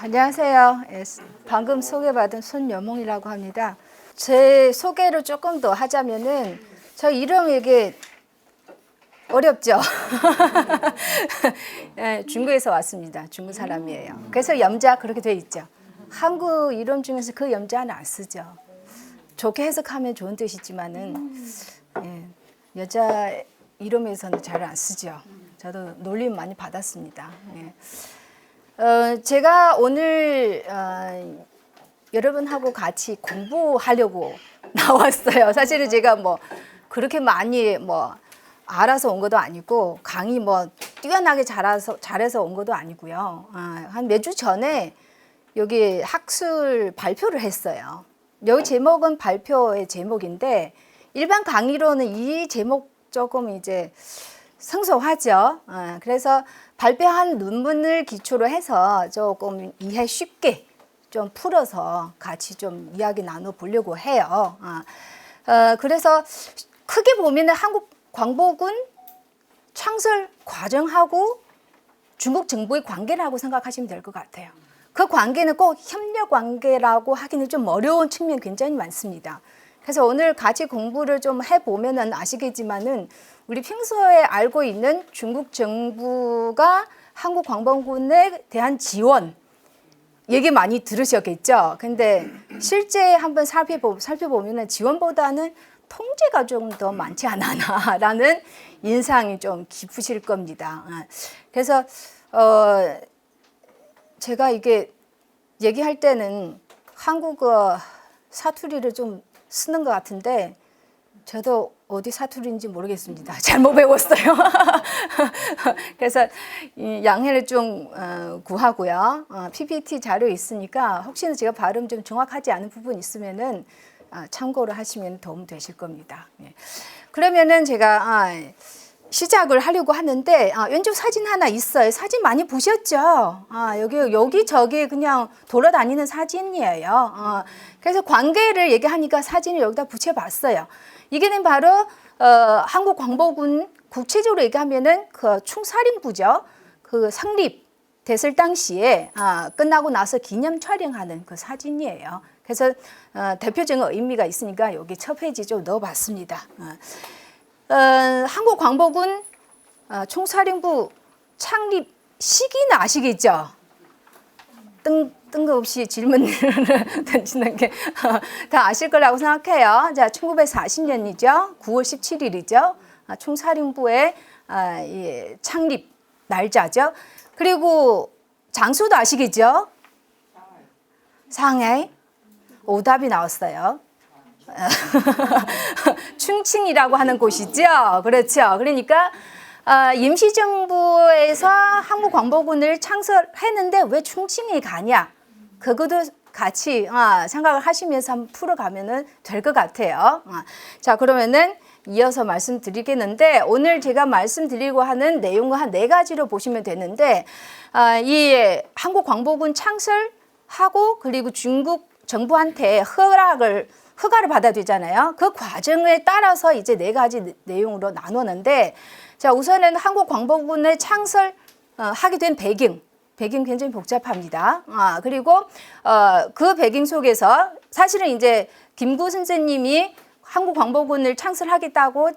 안녕하세요. 방금 소개받은 손여몽이라고 합니다. 제 소개를 조금 더 하자면은 저 이름 이게 어렵죠? 네, 중국에서 왔습니다. 중국 사람이에요. 그래서 염자 그렇게 돼 있죠. 한국 이름 중에서 그 염자는 안 쓰죠. 좋게 해석하면 좋은 뜻이지만은 여자 이름에서는 잘 안 쓰죠. 저도 놀림 많이 받았습니다. 제가 오늘 여러분하고 같이 공부하려고 나왔어요. 사실은 제가 뭐 그렇게 많이 알아서 온 것도 아니고 강의 뛰어나게 잘해서 온 것도 아니고요. 한 몇 주 전에 여기 학술 발표를 했어요. 여기 제목은 발표의 제목인데 일반 강의로는 이 제목 조금 이제 생소하죠. 그래서 발표한 논문을 기초로 해서 조금 이해 쉽게 좀 풀어서 같이 좀 이야기 나눠 보려고 해요. 그래서 크게 보면은 한국 광복은 창설 과정하고 중국 정부의 관계라고 생각하시면 될 것 같아요. 그 관계는 꼭 협력 관계라고 하기는 좀 어려운 측면이 굉장히 많습니다. 그래서 오늘 같이 공부를 좀 해보면은 아시겠지만은 우리 평소에 알고 있는 중국 정부가 한국 광복군에 대한 지원 얘기 많이 들으셨겠죠. 근데 실제 한번 살펴보면은 지원보다는 통제가 좀 더 많지 않았나라는 인상이 좀 깊으실 겁니다. 그래서 제가 이게 얘기할 때는 한국어 사투리를 좀 쓰는 것 같은데 저도 어디 사투리인지 모르겠습니다. 잘못 배웠어요. 그래서 양해를 좀 구하고요. PPT 자료 있으니까 혹시나 제가 발음 좀 정확하지 않은 부분 있으면은 참고를 하시면 도움 되실 겁니다. 그러면은 제가 시작을 하려고 하는데 왼쪽 사진 하나 있어요. 사진 많이 보셨죠? 여기 그냥 돌아다니는 사진이에요. 그래서 관계를 얘기하니까 사진을 여기다 붙여봤어요. 이게는 바로 한국 광복군 국체적으로 얘기하면은 그 충사령부죠. 그 성립됐을 당시에 끝나고 나서 기념 촬영하는 그 사진이에요. 그래서 대표적인 의미가 있으니까 여기 첫 페이지 좀 넣어봤습니다. 한국 광복군 총사령부 창립 시기는 아시겠죠? 뜬금없이 질문을 던지는 게 다 아실 거라고 생각해요. 자, 1940년이죠. 9월 17일이죠. 총사령부의 창립 날짜죠. 그리고 장소도 아시겠죠? 상하이. 오답이 나왔어요. 충칭이라고 하는 곳이죠. 그렇죠. 그러니까 임시정부에서 한국광복군을 창설했는데 왜 충칭이 가냐? 그것도 같이 생각을 하시면서 한번 풀어가면 될 것 같아요. 자, 그러면은 이어서 말씀드리겠는데 오늘 제가 말씀드리고 하는 내용은 한 4가지로 보시면 되는데 이 한국광복군 창설하고 그리고 중국 정부한테 허가를 받아야 되잖아요. 그 과정에 따라서 이제 4가지 내용으로 나누는데, 자, 우선은 한국 광복군을 창설하게 된 배경 굉장히 복잡합니다. 그리고 그 배경 속에서 사실은 이제 김구 선생님이 한국 광복군을 창설하겠다고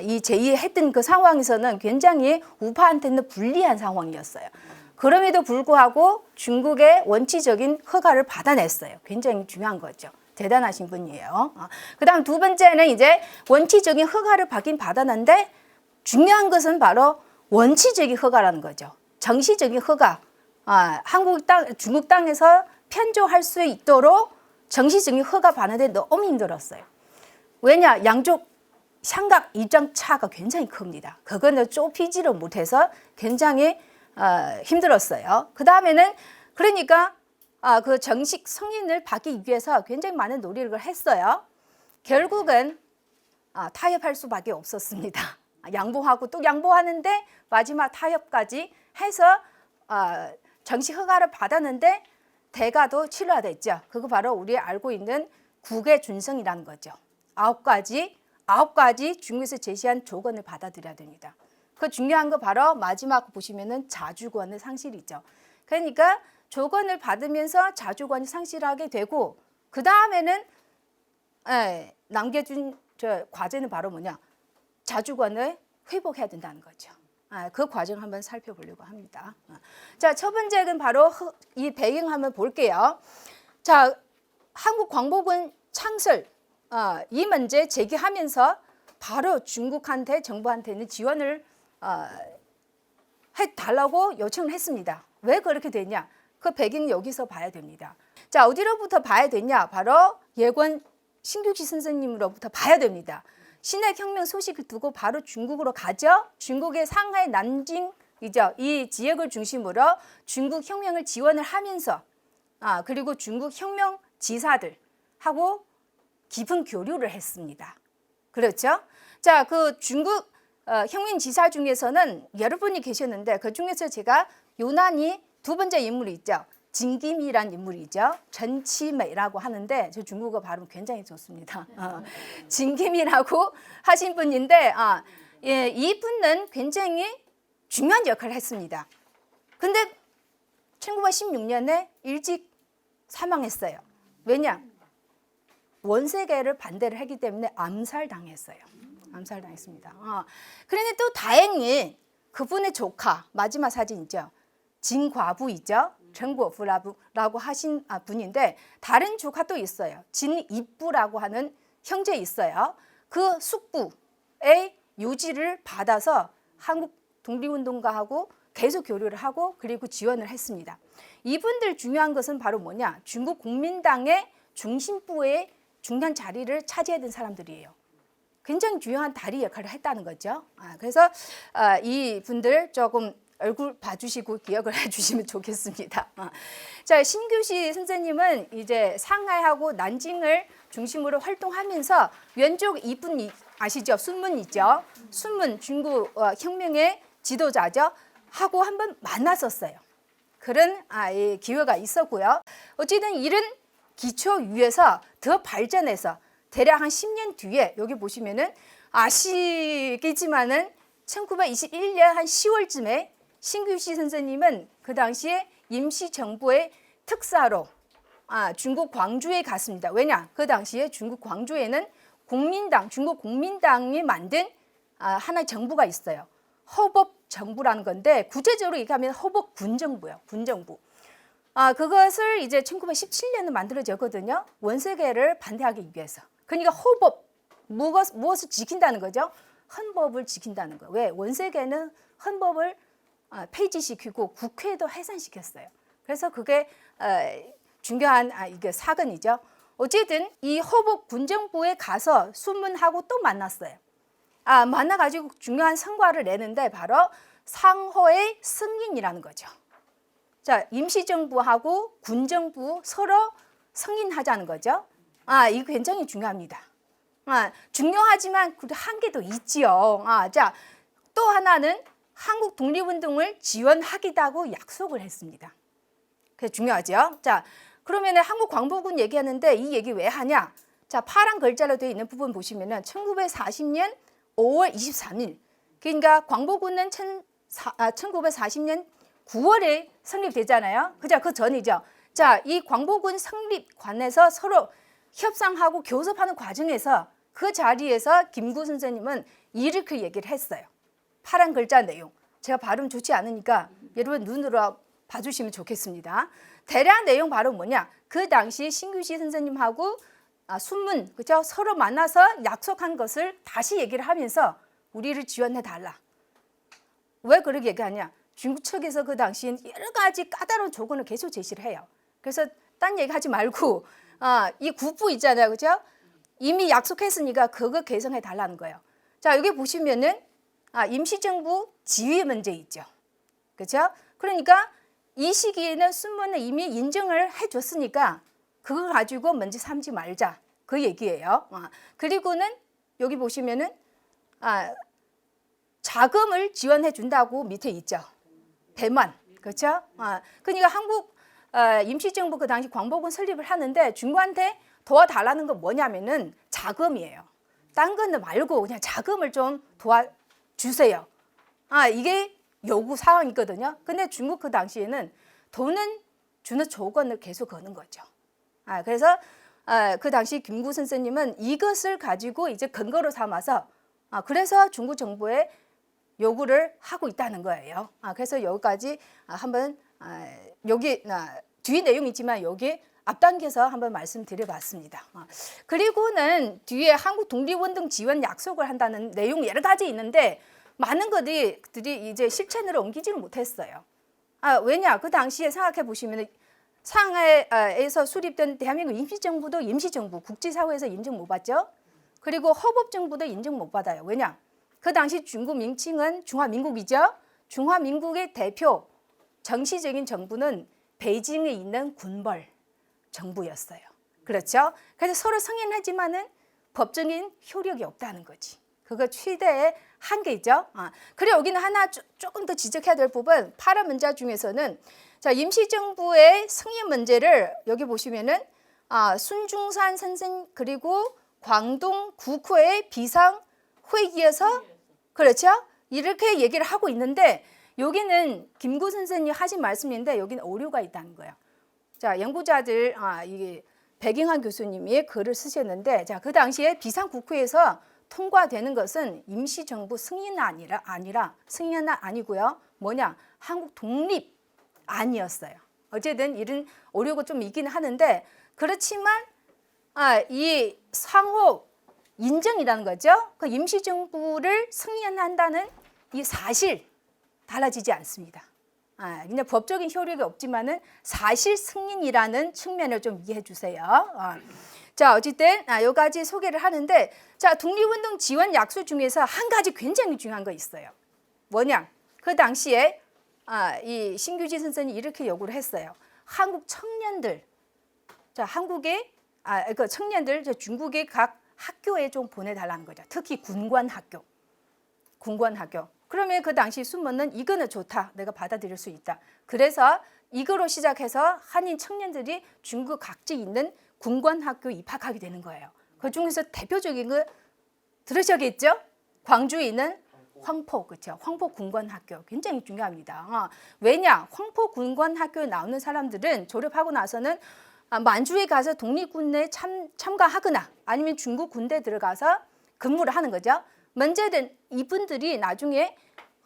이 제의했던 그 상황에서는 굉장히 우파한테는 불리한 상황이었어요. 그럼에도 불구하고 중국의 원칙적인 허가를 받아냈어요. 굉장히 중요한 거죠. 대단하신 분이에요. 그 다음 2번째는 이제 원칙적인 허가를 받긴 받았는데 중요한 것은 바로 원칙적인 허가라는 거죠. 정시적인 허가. 중국 땅에서 편조할 수 있도록 정시적인 허가 받는데 너무 힘들었어요. 왜냐? 양쪽 삼각 입장 차가 굉장히 큽니다. 그거는 좁히지를 못해서 굉장히 힘들었어요. 그 다음에는 그러니까 그 정식 승인을 받기 위해서 굉장히 많은 노력을 했어요. 결국은 타협할 수밖에 없었습니다. 양보하고 또 양보하는데 마지막 타협까지 해서 정식 허가를 받았는데 대가도 치러야 됐죠. 그거 바로 우리 알고 있는 국외 준성이라는 거죠. 9가지 중국에서 제시한 조건을 받아들여야 됩니다. 그 중요한 거 바로 마지막 보시면은 자주권의 상실이죠. 그러니까 조건을 받으면서 자주권이 상실하게 되고 그 다음에는 남겨준 저 과제는 바로 뭐냐? 자주권을 회복해야 된다는 거죠. 그 과정 한번 살펴보려고 합니다. 자, 첫 번째는 바로 이 배경 한번 볼게요. 자, 한국광복군 창설 이 문제 제기하면서 바로 중국한테 정부한테는 지원을 해달라고 요청을 했습니다. 왜 그렇게 됐냐? 그 배경 여기서 봐야 됩니다. 자, 어디로부터 봐야 되냐? 바로 예권 신규시 선생님으로부터 봐야 됩니다. 신해혁명 소식을 두고 바로 중국으로 가죠. 중국의 상하이, 난징이죠. 이 지역을 중심으로 중국 혁명을 지원을 하면서 그리고 중국 혁명 지사들하고 깊은 교류를 했습니다. 그렇죠? 자, 그 중국 혁명 지사 중에서는 여러 분이 계셨는데 그 중에서 제가 유난히 두 번째 인물이 있죠. 진김이란 인물이죠. 전치매라고 하는데 저 중국어 발음 굉장히 좋습니다. 진김이라고 하신 분인데 이 분은 굉장히 중요한 역할을 했습니다. 근데 1916년에 일찍 사망했어요. 왜냐? 원세계를 반대를 했기 때문에 암살당했어요. 암살당했습니다. 그런데 또 다행히 그분의 조카, 마지막 사진 있죠. 진과부이죠. 정고부라고 하신 분인데 다른 조카 또 있어요. 진입부라고 하는 형제 있어요. 그 숙부의 유지를 받아서 한국 독립운동가하고 계속 교류를 하고 그리고 지원을 했습니다. 이분들 중요한 것은 바로 뭐냐? 중국 국민당의 중심부의 중요한 자리를 차지해야 된 사람들이에요. 굉장히 중요한 다리 역할을 했다는 거죠. 그래서 이 분들 조금 얼굴 봐주시고 기억을 해주시면 좋겠습니다. 자, 신규시 선생님은 이제 상하이하고 난징을 중심으로 활동하면서 왼쪽 이분 아시죠? 순문이죠. 순문 중국 혁명의 지도자죠. 하고 한번 만났었어요. 그런 기회가 있었고요. 어쨌든 이런 기초 위에서 더 발전해서 대략 한 10년 뒤에 여기 보시면은 아시겠지만은 1921년 한 10월쯤에 신규시 선생님은 그 당시에 임시정부의 특사로 중국 광주에 갔습니다. 왜냐? 그 당시에 중국 광주에는 국민당, 중국 국민당이 만든 하나의 정부가 있어요. 허법정부라는 건데 구체적으로 얘기하면 허법 군정부예요. 군정부. 그것을 이제 1917년에 만들어졌거든요. 원세계를 반대하기 위해서. 그러니까 허법, 무엇을 지킨다는 거죠? 헌법을 지킨다는 거예요. 왜? 원세계는 헌법을 폐지시키고 국회도 해산시켰어요. 그래서 그게 중요한 이게 사건이죠. 어쨌든 이 허복 군정부에 가서 순문하고 또 만났어요. 만나가지고 중요한 성과를 내는데 바로 상호의 승인이라는 거죠. 자, 임시정부하고 군정부 서로 승인하자는 거죠. 이거 굉장히 중요합니다. 중요하지만 그래도 한계도 있지요. 자, 또 하나는 한국 독립운동을 지원하겠다고 약속을 했습니다. 그게 중요하죠. 자, 그러면 한국 광복군 얘기하는데 이 얘기 왜 하냐? 자, 파란 글자로 되어 있는 부분 보시면은 1940년 5월 23일. 그러니까 광복군은 1940년 9월에 성립되잖아요. 그죠? 그 전이죠. 자, 이 광복군 성립관에서 서로 협상하고 교섭하는 과정에서 그 자리에서 김구 선생님은 이렇게 얘기를 했어요. 파란 글자 내용. 제가 발음 좋지 않으니까 여러분 눈으로 봐주시면 좋겠습니다. 대략 내용 바로 뭐냐? 그 당시 신규시 선생님하고 순문, 그죠? 서로 만나서 약속한 것을 다시 얘기를 하면서 우리를 지원해달라. 왜 그렇게 얘기하냐? 중국 측에서 그 당시엔 여러 가지 까다로운 조건을 계속 제시를 해요. 그래서 딴 얘기 하지 말고 이 국부 있잖아요. 그죠? 이미 약속했으니까 그거 개성해 달라는 거예요. 자, 여기 보시면은 임시정부 지위 문제 있죠. 그렇죠? 그러니까 이 시기에는 순문을 이미 인정을 해줬으니까 그거 가지고 문제 삼지 말자. 그 얘기예요. 그리고는 여기 보시면은 자금을 지원해 준다고 밑에 있죠. 대만. 그렇죠? 그러니까 한국 임시정부 그 당시 광복군 설립을 하는데 중국한테 도와달라는 건 뭐냐면은 자금이에요. 딴 거는 말고 그냥 자금을 좀 도와주세요. 이게 요구 사항이거든요. 근데 중국 그 당시에는 돈은 주는 조건을 계속 거는 거죠. 그래서 그 당시 김구 선생님은 이것을 가지고 이제 근거로 삼아서 그래서 중국 정부에 요구를 하고 있다는 거예요. 그래서 여기까지 한번 여기 뒤에 내용이 있지만 여기 앞당겨서 한번 말씀드려봤습니다. 그리고는 뒤에 한국 독립운동 지원 약속을 한다는 내용 여러 가지 있는데 많은 것들이 이제 실천으로 옮기지를 못했어요. 왜냐? 그 당시에 생각해 보시면 상하이에서 수립된 대한민국 임시정부도 임시정부, 국제사회에서 인정 못 받죠. 그리고 헌법정부도 인정 못 받아요. 왜냐? 그 당시 중국 명칭은 중화민국이죠. 중화민국의 대표 정치적인 정부는 베이징에 있는 군벌 정부였어요. 그렇죠? 그래서 서로 승인하지만은 법적인 효력이 없다는 거지. 그거 최대의 한계죠. 그리고 여기는 하나 조금 더 지적해야 될 부분, 8화 문자 중에서는 자, 임시정부의 승인 문제를 여기 보시면은 순중산 선생 그리고 광동 국호의 비상회의에서 그렇죠? 이렇게 얘기를 하고 있는데 여기는 김구 선생님이 하신 말씀인데 여기는 오류가 있다는 거예요. 자, 연구자들 이게 백잉환 교수님이 글을 쓰셨는데 자, 그 당시에 비상국회에서 통과되는 것은 임시정부 승인은 아니라 승인은 아니고요. 뭐냐? 한국 독립안이었어요. 어쨌든 이런 오류가 좀 있긴 하는데 그렇지만 이 상호 인정이라는 거죠. 그 임시정부를 승인한다는 이 사실 달라지지 않습니다. 그냥 법적인 효력이 없지만은 사실 승인이라는 측면을 좀 이해해 주세요. 자, 어쨌든 여기까지 소개를 하는데 자, 독립운동 지원 약속 중에서 한 가지 굉장히 중요한 거 있어요. 뭐냐? 그 당시에 이 신규지 선생님이 이렇게 요구를 했어요. 한국 청년들, 자, 한국의 그 청년들 중국의 각 학교에 좀 보내달라는 거죠. 특히 군관학교. 그러면 그 당시 순문은 이거는 좋다. 내가 받아들일 수 있다. 그래서 이거로 시작해서 한인 청년들이 중국 각지에 있는 군관학교에 입학하게 되는 거예요. 그 중에서 대표적인 거 들으셨겠죠? 광주에 있는 황포, 그렇죠? 황포 군관학교 굉장히 중요합니다. 왜냐? 황포 군관학교에 나오는 사람들은 졸업하고 나서는 만주에 가서 독립군대에 참가하거나 아니면 중국 군대에 들어가서 근무를 하는 거죠. 문제는 이분들이 나중에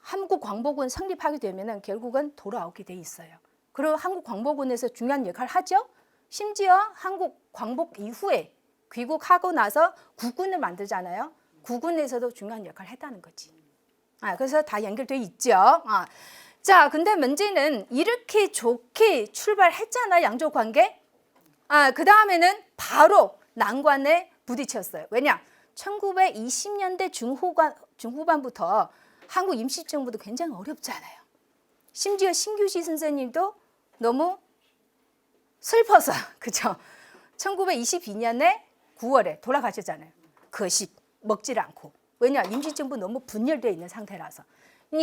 한국광복군 성립하게 되면 결국은 돌아오게 돼 있어요. 그리고 한국광복군에서 중요한 역할을 하죠. 심지어 한국광복 이후에 귀국하고 나서 국군을 만들잖아요. 국군에서도 중요한 역할을 했다는 거지. 그래서 다 연결돼 있죠. 자, 근데 문제는 이렇게 좋게 출발했잖아, 양쪽 관계. 그 다음에는 바로 난관에 부딪혔어요. 왜냐? 1920년대 중후반부터 한국 임시정부도 굉장히 어렵잖아요. 심지어 신규시 선생님도 너무 슬퍼서, 그죠? 1922년에 9월에 돌아가셨잖아요. 거식 먹질 않고. 왜냐? 임시정부 너무 분열되어 있는 상태라서.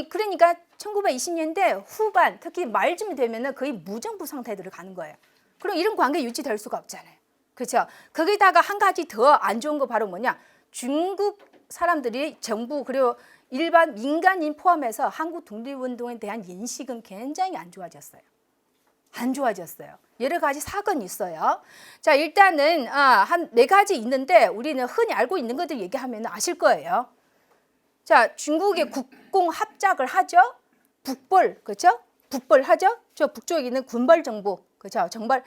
그러니까 1920년대 후반, 특히 말쯤 되면 거의 무정부 상태로 가는 거예요. 그럼 이런 관계 유지될 수가 없잖아요. 그렇죠? 거기다가 한 가지 더 안 좋은 거 바로 뭐냐? 중국 사람들이 정부 그리고 일반 민간인 포함해서 한국 독립운동에 대한 인식은 굉장히 안 좋아졌어요. 여러 가지 사건이 있어요. 자, 일단은 한 4가지 있는데 우리는 흔히 알고 있는 것들 얘기하면 아실 거예요. 자, 중국의 국공 합작을 하죠. 북벌, 그렇죠? 북벌 하죠. 저 북쪽에 있는 군벌 정부, 그렇죠? 정말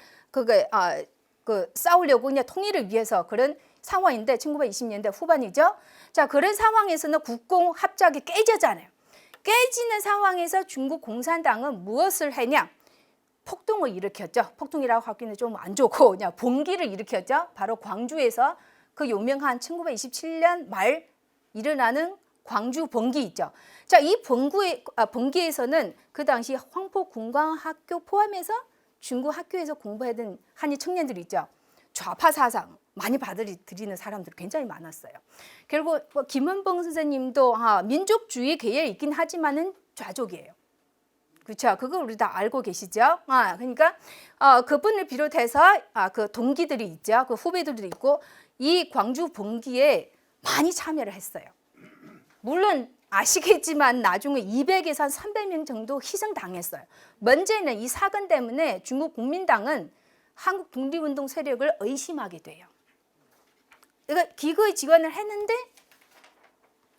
싸우려고 그냥 통일을 위해서 그런 상황인데 1920년대 후반이죠. 자, 그런 상황에서는 국공 합작이 깨지잖아요. 깨지는 상황에서 중국 공산당은 무엇을 했냐? 폭동을 일으켰죠. 폭동이라고 하기는 좀 안 좋고 그냥 봉기를 일으켰죠. 바로 광주에서 그 유명한 1927년 말 일어나는 광주 봉기 있죠. 자, 이 봉기에서는 그 당시 황포 군관학교 포함해서 중국 학교에서 공부하던 한인 청년들이 있죠. 좌파 사상 많이 받아들이는 사람들이 굉장히 많았어요. 결국 김원봉 선생님도 민족주의 계열이 있긴 하지만은 좌족이에요. 그렇죠? 그거 우리 다 알고 계시죠? 그러니까 그분을 비롯해서 그 동기들이 있죠. 그 후배들도 있고 이 광주 봉기에 많이 참여를 했어요. 물론 아시겠지만 나중에 200에서 한 300명 정도 희생당했어요. 문제는 이 사건 때문에 중국 국민당은 한국 독립운동 세력을 의심하게 돼요. 그러니까 기꺼이 지원을 했는데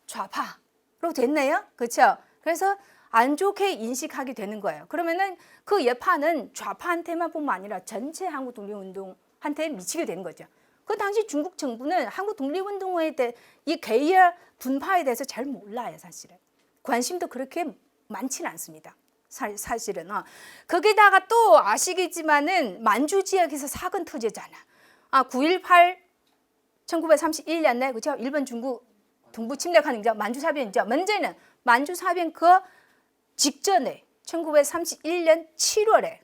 좌파로 됐네요. 그렇죠? 그래서 안 좋게 인식하게 되는 거예요. 그러면은 그 여파는 좌파한테만 뿐만 아니라 전체 한국 독립운동한테 미치게 되는 거죠. 그 당시 중국 정부는 한국 독립운동에 대해 이 계열 분파에 대해서 잘 몰라요, 사실은. 관심도 그렇게 많지는 않습니다. 사실은. 거기다가 또 아시겠지만은 만주 지역에서 사건 터지잖아. 9.18 1931년에 그렇죠? 일본 중국 동부 침략하는 게 만주사변이죠. 문제는 만주사변 그 직전에 1931년 7월에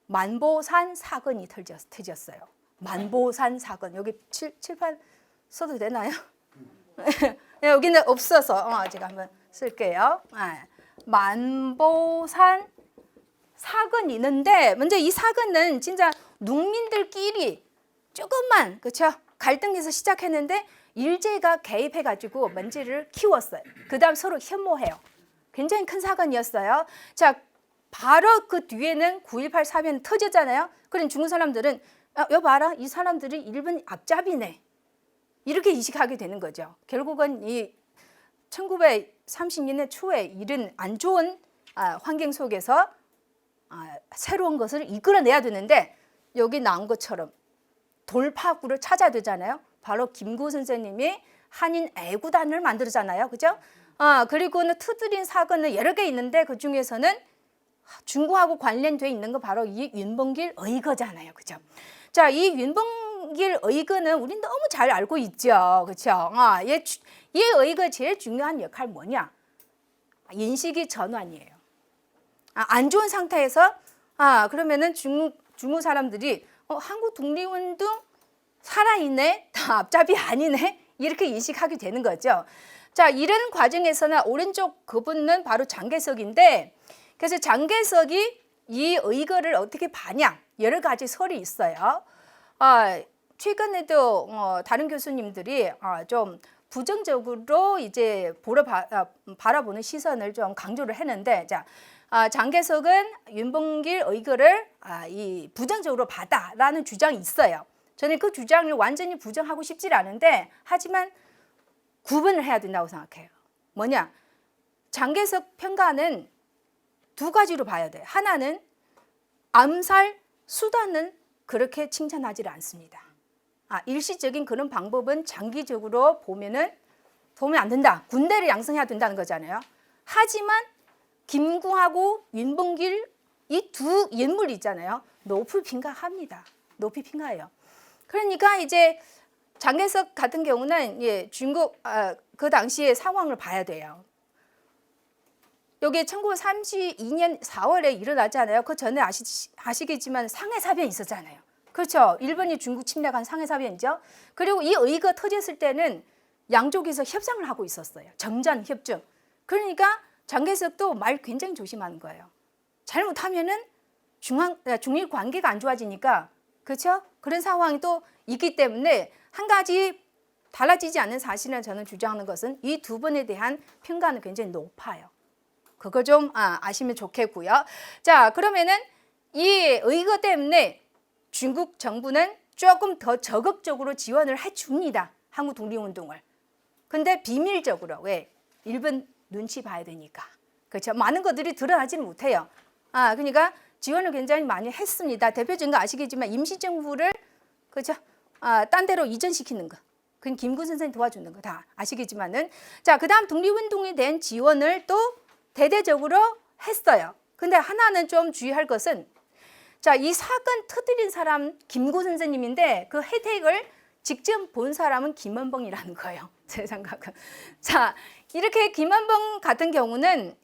만보산 사건이 터졌어요. 만보산 사건. 여기 칠판 써도 되나요? 여기는 없어서 제가 한번 쓸게요. 만보산 사건이 있는데 먼저 이 사건은 진짜 농민들끼리 조금만 그렇죠? 갈등에서 시작했는데 일제가 개입해가지고 문제를 키웠어요. 그다음 서로 혐오해요. 굉장히 큰 사건이었어요. 자, 바로 그 뒤에는 9.18 사변 터졌잖아요. 그럼 중국 사람들은 여보 봐라, 이 사람들이 일본 앞잡이네. 이렇게 인식하게 되는 거죠. 결국은 이 1930년대 초에 이런 안 좋은 환경 속에서 새로운 것을 이끌어내야 되는데 여기 나온 것처럼 돌파구를 찾아야 되잖아요. 바로 김구 선생님이 한인 애구단을 만들었잖아요. 그죠? 그리고는 터뜨린 사건은 여러 개 있는데 그 중에서는 중국하고 관련돼 있는 거 바로 이 윤봉길 의거잖아요. 그죠? 자, 이 윤봉길 의거는 우린 너무 잘 알고 있죠. 그렇죠? 이 의거 제일 중요한 역할 뭐냐? 인식이 전환이에요. 안 좋은 상태에서 그러면은 중국 사람들이 한국 독립운동 살아있네, 다 앞잡이 아니네 이렇게 인식하게 되는 거죠. 자, 이런 과정에서는 오른쪽 그분은 바로 장개석인데 그래서 장개석이 이 의거를 어떻게 봐냐 여러 가지 설이 있어요. 최근에도 다른 교수님들이 좀 부정적으로 이제 바라보는 시선을 좀 강조를 했는데, 자, 장개석은 윤봉길 의거를 이 부정적으로 봤다라는 주장이 있어요. 저는 그 주장을 완전히 부정하고 싶지 않은데, 하지만 구분을 해야 된다고 생각해요. 뭐냐? 장개석 평가는 두 가지로 봐야 돼요. 하나는 암살 수단은 그렇게 칭찬하지 않습니다. 일시적인 그런 방법은 장기적으로 보면 안 된다. 군대를 양성해야 된다는 거잖아요. 하지만 김구하고 윤봉길 이 두 인물이 있잖아요. 높이 평가합니다. 높이 평가해요. 그러니까 이제 장개석 같은 경우는 중국 그 당시의 상황을 봐야 돼요. 여기 1932년 4월에 일어났잖아요. 그 전에 아시겠지만 상해사변이 있었잖아요. 그렇죠. 일본이 중국 침략한 상해사변이죠. 그리고 이 의거 터졌을 때는 양쪽에서 협상을 하고 있었어요. 정전 협정. 그러니까 장개석도 말 굉장히 조심하는 거예요. 잘못하면은 중일 관계가 안 좋아지니까, 그렇죠? 그런 상황이 또 있기 때문에 한 가지 달라지지 않는 사실을 저는 주장하는 것은 이 두 분에 대한 평가는 굉장히 높아요. 그거 좀 아시면 좋겠고요. 자, 그러면은 이 의거 때문에 중국 정부는 조금 더 적극적으로 지원을 해줍니다. 한국 독립운동을. 근데 비밀적으로. 왜? 일본 눈치 봐야 되니까. 그렇죠? 많은 것들이 드러나지는 못해요. 그러니까 지원을 굉장히 많이 했습니다. 대표적인 거 아시겠지만 임시정부를 그렇죠? 딴 데로 이전시키는 거. 그건 김구 선생님 도와주는 거 다 아시겠지만은. 자, 그다음 독립운동에 대한 지원을 또 대대적으로 했어요. 근데 하나는 좀 주의할 것은, 자, 이 사건 터뜨린 사람 김구 선생님인데 그 혜택을 직접 본 사람은 김원봉이라는 거예요. 제 생각은. 자, 이렇게 김원봉 같은 경우는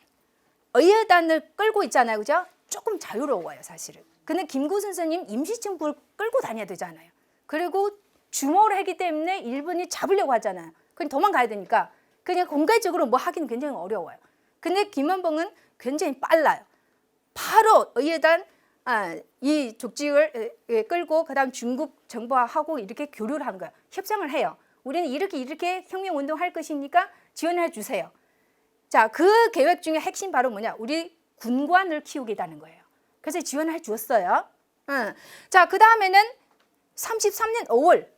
의회단을 끌고 있잖아요. 그죠? 조금 자유로워요, 사실은. 근데 김구 선생님 임시정부를 끌고 다녀야 되잖아요. 그리고 주모를 했기 때문에 일본이 잡으려고 하잖아요. 그냥 도망가야 되니까 그냥 공개적으로 뭐 하기는 굉장히 어려워요. 근데 김원봉은 굉장히 빨라요. 바로 의회단 이 조직을 끌고 그다음 중국 정부하고 이렇게 교류를 하는 거예요. 협상을 해요. 우리는 이렇게 혁명운동 할 것이니까 지원해 주세요. 자, 그 계획 중에 핵심 바로 뭐냐? 우리 군관을 키우겠다는 거예요. 그래서 지원을 해 주었어요. 자, 그 다음에는 33년 5월.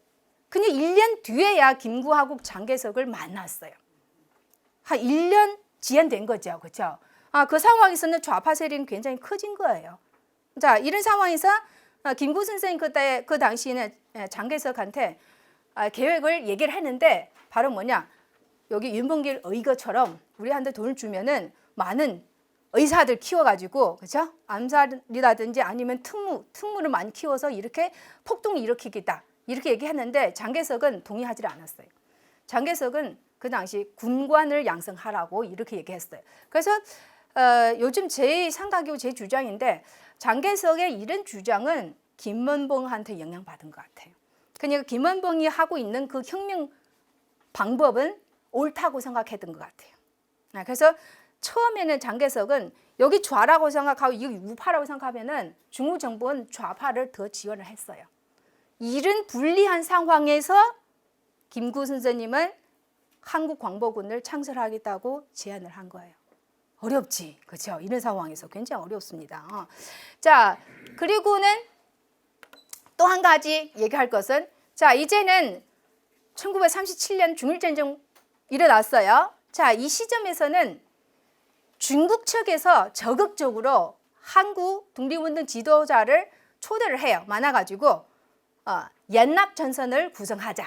그냥 1년 뒤에야 김구하고 장개석을 만났어요. 한 1년 지연된 거죠. 그렇죠? 그 상황에서는 좌파 세력이 굉장히 커진 거예요. 자, 이런 상황에서 김구 선생님 그때 그 당시에는 장개석한테 계획을 얘기를 했는데 바로 뭐냐? 여기 윤봉길 의거처럼 우리한테 돈을 주면은 많은 의사들 키워가지고, 그렇죠? 암살이라든지 아니면 특무를 많이 키워서 이렇게 폭동을 일으키겠다. 이렇게 얘기했는데 장개석은 동의하지 않았어요. 장개석은 그 당시 군관을 양성하라고 이렇게 얘기했어요. 그래서 요즘 제 생각이고 제 주장인데 장개석의 이런 주장은 김원봉한테 영향받은 것 같아요. 그러니까 김원봉이 하고 있는 그 혁명 방법은 옳다고 생각했던 것 같아요. 그래서 처음에는 장개석은 여기 좌라고 생각하고 이거 우파라고 생각하면은 중국 정부는 좌파를 더 지원을 했어요. 이런 불리한 상황에서 김구 선생님은 한국광복군을 창설하겠다고 제안을 한 거예요. 어렵지, 그렇죠? 이런 상황에서 굉장히 어렵습니다. 자, 그리고는 또 한 가지 얘기할 것은, 자, 이제는 1937년 중일전쟁 일어났어요. 자, 이 시점에서는 중국 측에서 적극적으로 한국 독립운동 지도자를 초대를 해요. 많아가지고 연합전선을 구성하자.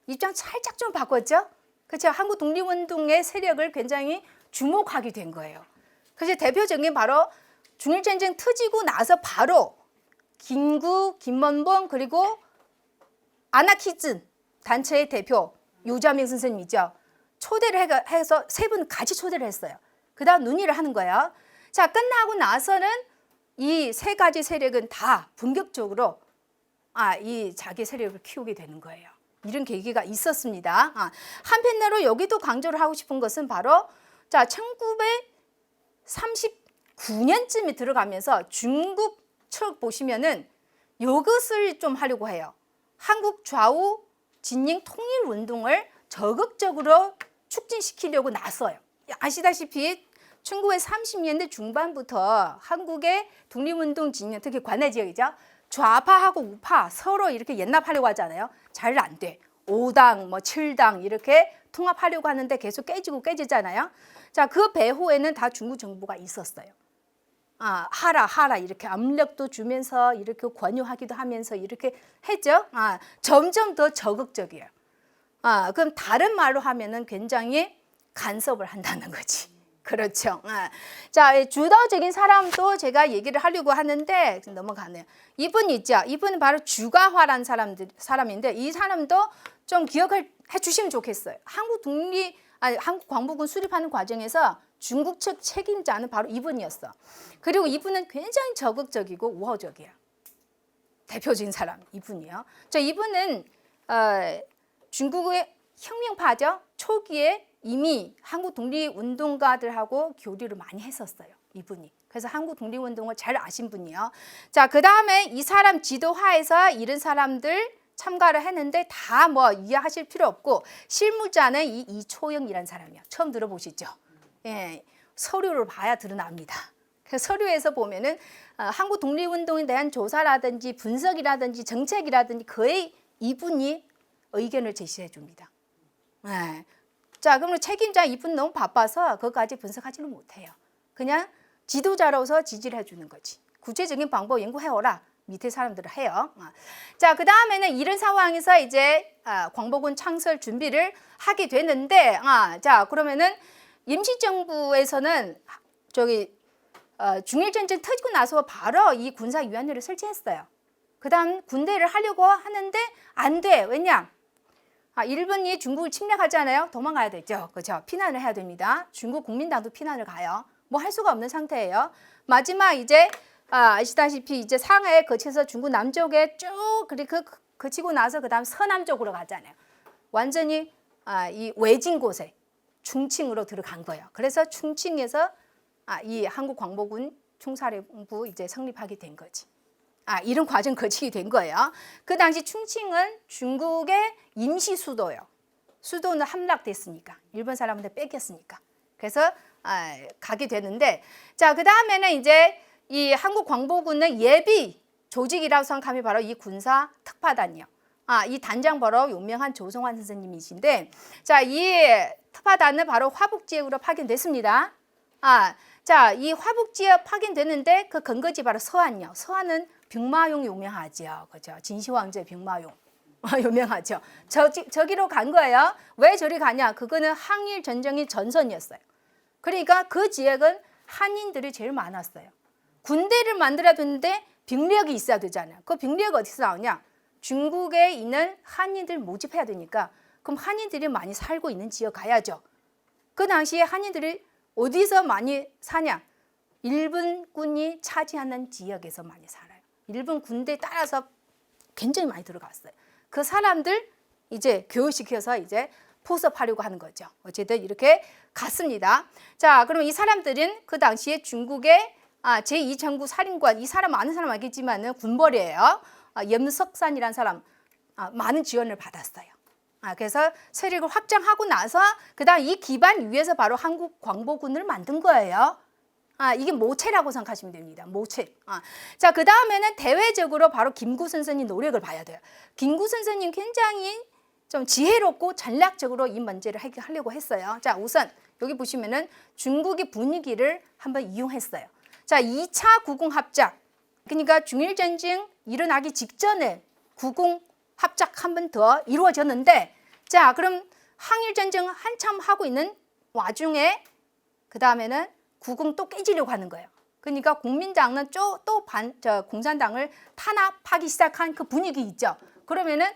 입장 살짝 좀 바꿨죠? 그렇죠? 한국 독립운동의 세력을 굉장히 주목하게 된 거예요. 그래서 대표적인 바로 중일전쟁 터지고 나서 바로 김구, 김원봉 그리고 아나키즘 단체의 대표 유자명 선생님이죠. 초대를 해서 세 분 같이 초대를 했어요. 그 다음 논의를 하는 거예요. 자, 끝나고 나서는 이 세 가지 세력은 다 본격적으로 이 자기 세력을 키우게 되는 거예요. 이런 계기가 있었습니다. 한편으로 여기도 강조를 하고 싶은 것은 바로 자, 1939년쯤에 들어가면서 중국 측 보시면은 이것을 좀 하려고 해요. 한국 좌우 진영 통일 운동을 적극적으로 촉진시키려고 나서요. 아시다시피 1930년대 중반부터 한국의 독립운동 진영, 특히 관내 지역이죠. 좌파하고 우파 서로 이렇게 연합하려고 하잖아요. 잘 안 돼. 5당, 뭐 7당 이렇게 통합하려고 하는데 계속 깨지잖아요. 자, 그 배후에는 다 중국 정부가 있었어요. 하라 이렇게 압력도 주면서 이렇게 권유하기도 하면서 이렇게 했죠. 점점 더 적극적이에요. 그럼 다른 말로 하면은 굉장히 간섭을 한다는 거지. 그렇죠. 자, 주도적인 사람도 제가 얘기를 하려고 하는데 넘어가네요. 이분 있죠. 이분은 바로 주가화라는 사람인데 이 사람도 좀 기억해 주시면 좋겠어요. 한국 광복군 수립하는 과정에서 중국 측 책임자는 바로 이분이었어. 그리고 이분은 굉장히 적극적이고 우호적이야. 대표적인 사람 이분이요. 자, 이분은 중국의 혁명파죠. 초기에 이미 한국 독립운동가들하고 교류를 많이 했었어요. 이분이. 그래서 한국 독립운동을 잘 아신 분이요. 자, 그 다음에 이 사람 지도하에서 이런 사람들 참가를 했는데 다 뭐 이해하실 필요 없고 실무자는 이 이초영이라는 사람이요. 처음 들어보시죠? 예, 서류를 봐야 드러납니다. 그래서 서류에서 보면은 한국 독립운동에 대한 조사라든지 분석이라든지 정책이라든지 거의 이분이 의견을 제시해 줍니다. 예. 자, 그러면 책임자 이분 너무 바빠서 그것까지 분석하지는 못해요. 그냥 지도자로서 지지를 해주는 거지. 구체적인 방법 연구해오라. 밑에 사람들을 해요. 자, 그 다음에는 이런 상황에서 이제 광복군 창설 준비를 하게 되는데, 자, 그러면은 임시정부에서는 중일전쟁 터지고 나서 바로 이 군사위원회를 설치했어요. 그 다음 군대를 하려고 하는데 안 돼. 왜냐? 일본이 중국을 침략하잖아요. 도망가야 되죠. 그렇죠? 피난을 해야 됩니다. 중국 국민당도 피난을 가요. 뭐 할 수가 없는 상태예요. 마지막 이제 아시다시피 이제 상하에 거쳐서 중국 남쪽에 쭉 그리고 거치고 나서 그다음 서남쪽으로 가잖아요. 완전히 이 외진 곳에 충칭으로 들어간 거예요. 그래서 충칭에서 이 한국광복군 총사령부 이제 성립하게 된 거지. 이런 과정 거치게 된 거예요. 그 당시 충칭은 중국의 임시 수도예요. 수도는 함락됐으니까 일본 사람한테 뺏겼으니까. 그래서 가게 되는데, 자, 그 다음에는 이제 이 한국광복군의 예비 조직이라고 생각하면 바로 이 군사 특파단이요. 이 단장 바로 유명한 조성환 선생님이신데, 자, 이 특파단은 바로 화북 지역으로 파견됐습니다. 자, 이 화북 지역 파견됐는데 그 근거지 바로 서안이요. 서안은 병마용 유명하죠. 그죠? 진시황제 병마용. 유명하죠. 저기로 간 거예요. 왜 저리 가냐? 그거는 항일 전쟁의 전선이었어요. 그러니까 그 지역은 한인들이 제일 많았어요. 군대를 만들어야 되는데 병력이 있어야 되잖아요. 그 병력이 어디서 나오냐? 중국에 있는 한인들 모집해야 되니까 그럼 한인들이 많이 살고 있는 지역 가야죠. 그 당시에 한인들이 어디서 많이 사냐? 일본군이 차지하는 지역에서 많이 살아요. 일본 군대에 따라서 굉장히 많이 들어갔어요. 그 사람들 이제 교육시켜서 이제 포섭하려고 하는 거죠. 어쨌든 이렇게 갔습니다. 자, 그럼 이 사람들은 그 당시에 중국의 제2전구 사령관, 이 사람 아는 사람 알겠지만은 군벌이에요. 염석산이라는 사람 많은 지원을 받았어요. 그래서 세력을 확장하고 나서 그다음 이 기반 위에서 바로 한국 광복군을 만든 거예요. 이게 모체라고 생각하시면 됩니다. 모체. 자, 그 다음에는 대외적으로 바로 김구 선생님 노력을 봐야 돼요. 김구 선생님 굉장히 좀 지혜롭고 전략적으로 이 문제를 해결하려고 했어요. 자, 우선 여기 보시면은 중국의 분위기를 한번 이용했어요. 자, 2차 구공합작. 그러니까 중일전쟁 일어나기 직전에 구공합작 한 번 더 이루어졌는데, 자, 그럼 항일전쟁 한참 하고 있는 와중에 그 다음에는 구공 또 깨지려고 하는 거예요. 그러니까 국민당은 공산당을 탄압하기 시작한 그 분위기 있죠. 그러면은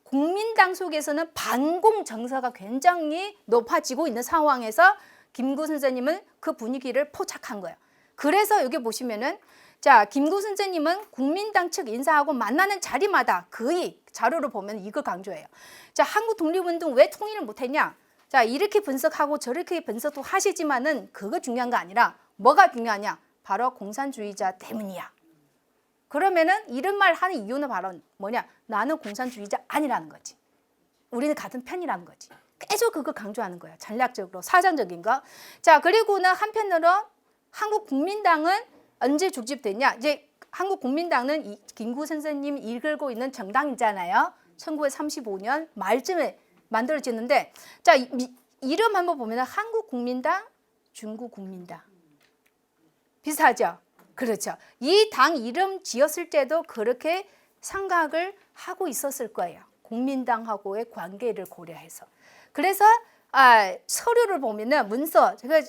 국민당 속에서는 반공 정서가 굉장히 높아지고 있는 상황에서 김구 선생님은 그 분위기를 포착한 거예요. 그래서 여기 보시면은 자, 김구 선생님은 국민당 측 인사하고 만나는 자리마다 거의 자료를 보면 이걸 강조해요. 자, 한국 독립운동 왜 통일을 못했냐? 자, 이렇게 분석하고 저렇게 분석도 하시지만은 그거 중요한 거 아니라 뭐가 중요하냐? 바로 공산주의자 때문이야. 그러면은 이런 말 하는 이유는 바로 뭐냐? 나는 공산주의자 아니라는 거지. 우리는 같은 편이라는 거지. 계속 그거 강조하는 거야. 전략적으로, 사전적인 거. 자, 그리고는 한편으로 한국 국민당은 언제 조직됐냐? 이제 한국 국민당은 김구 선생님 이끌고 있는 정당이잖아요. 1935년 말쯤에 만들어졌는데, 자, 이름 한번 보면 한국 국민당, 중국 국민당 비슷하죠? 그렇죠. 이 당 이름 지었을 때도 그렇게 생각을 하고 있었을 거예요. 국민당하고의 관계를 고려해서. 그래서 서류를 보면은 문서, 제가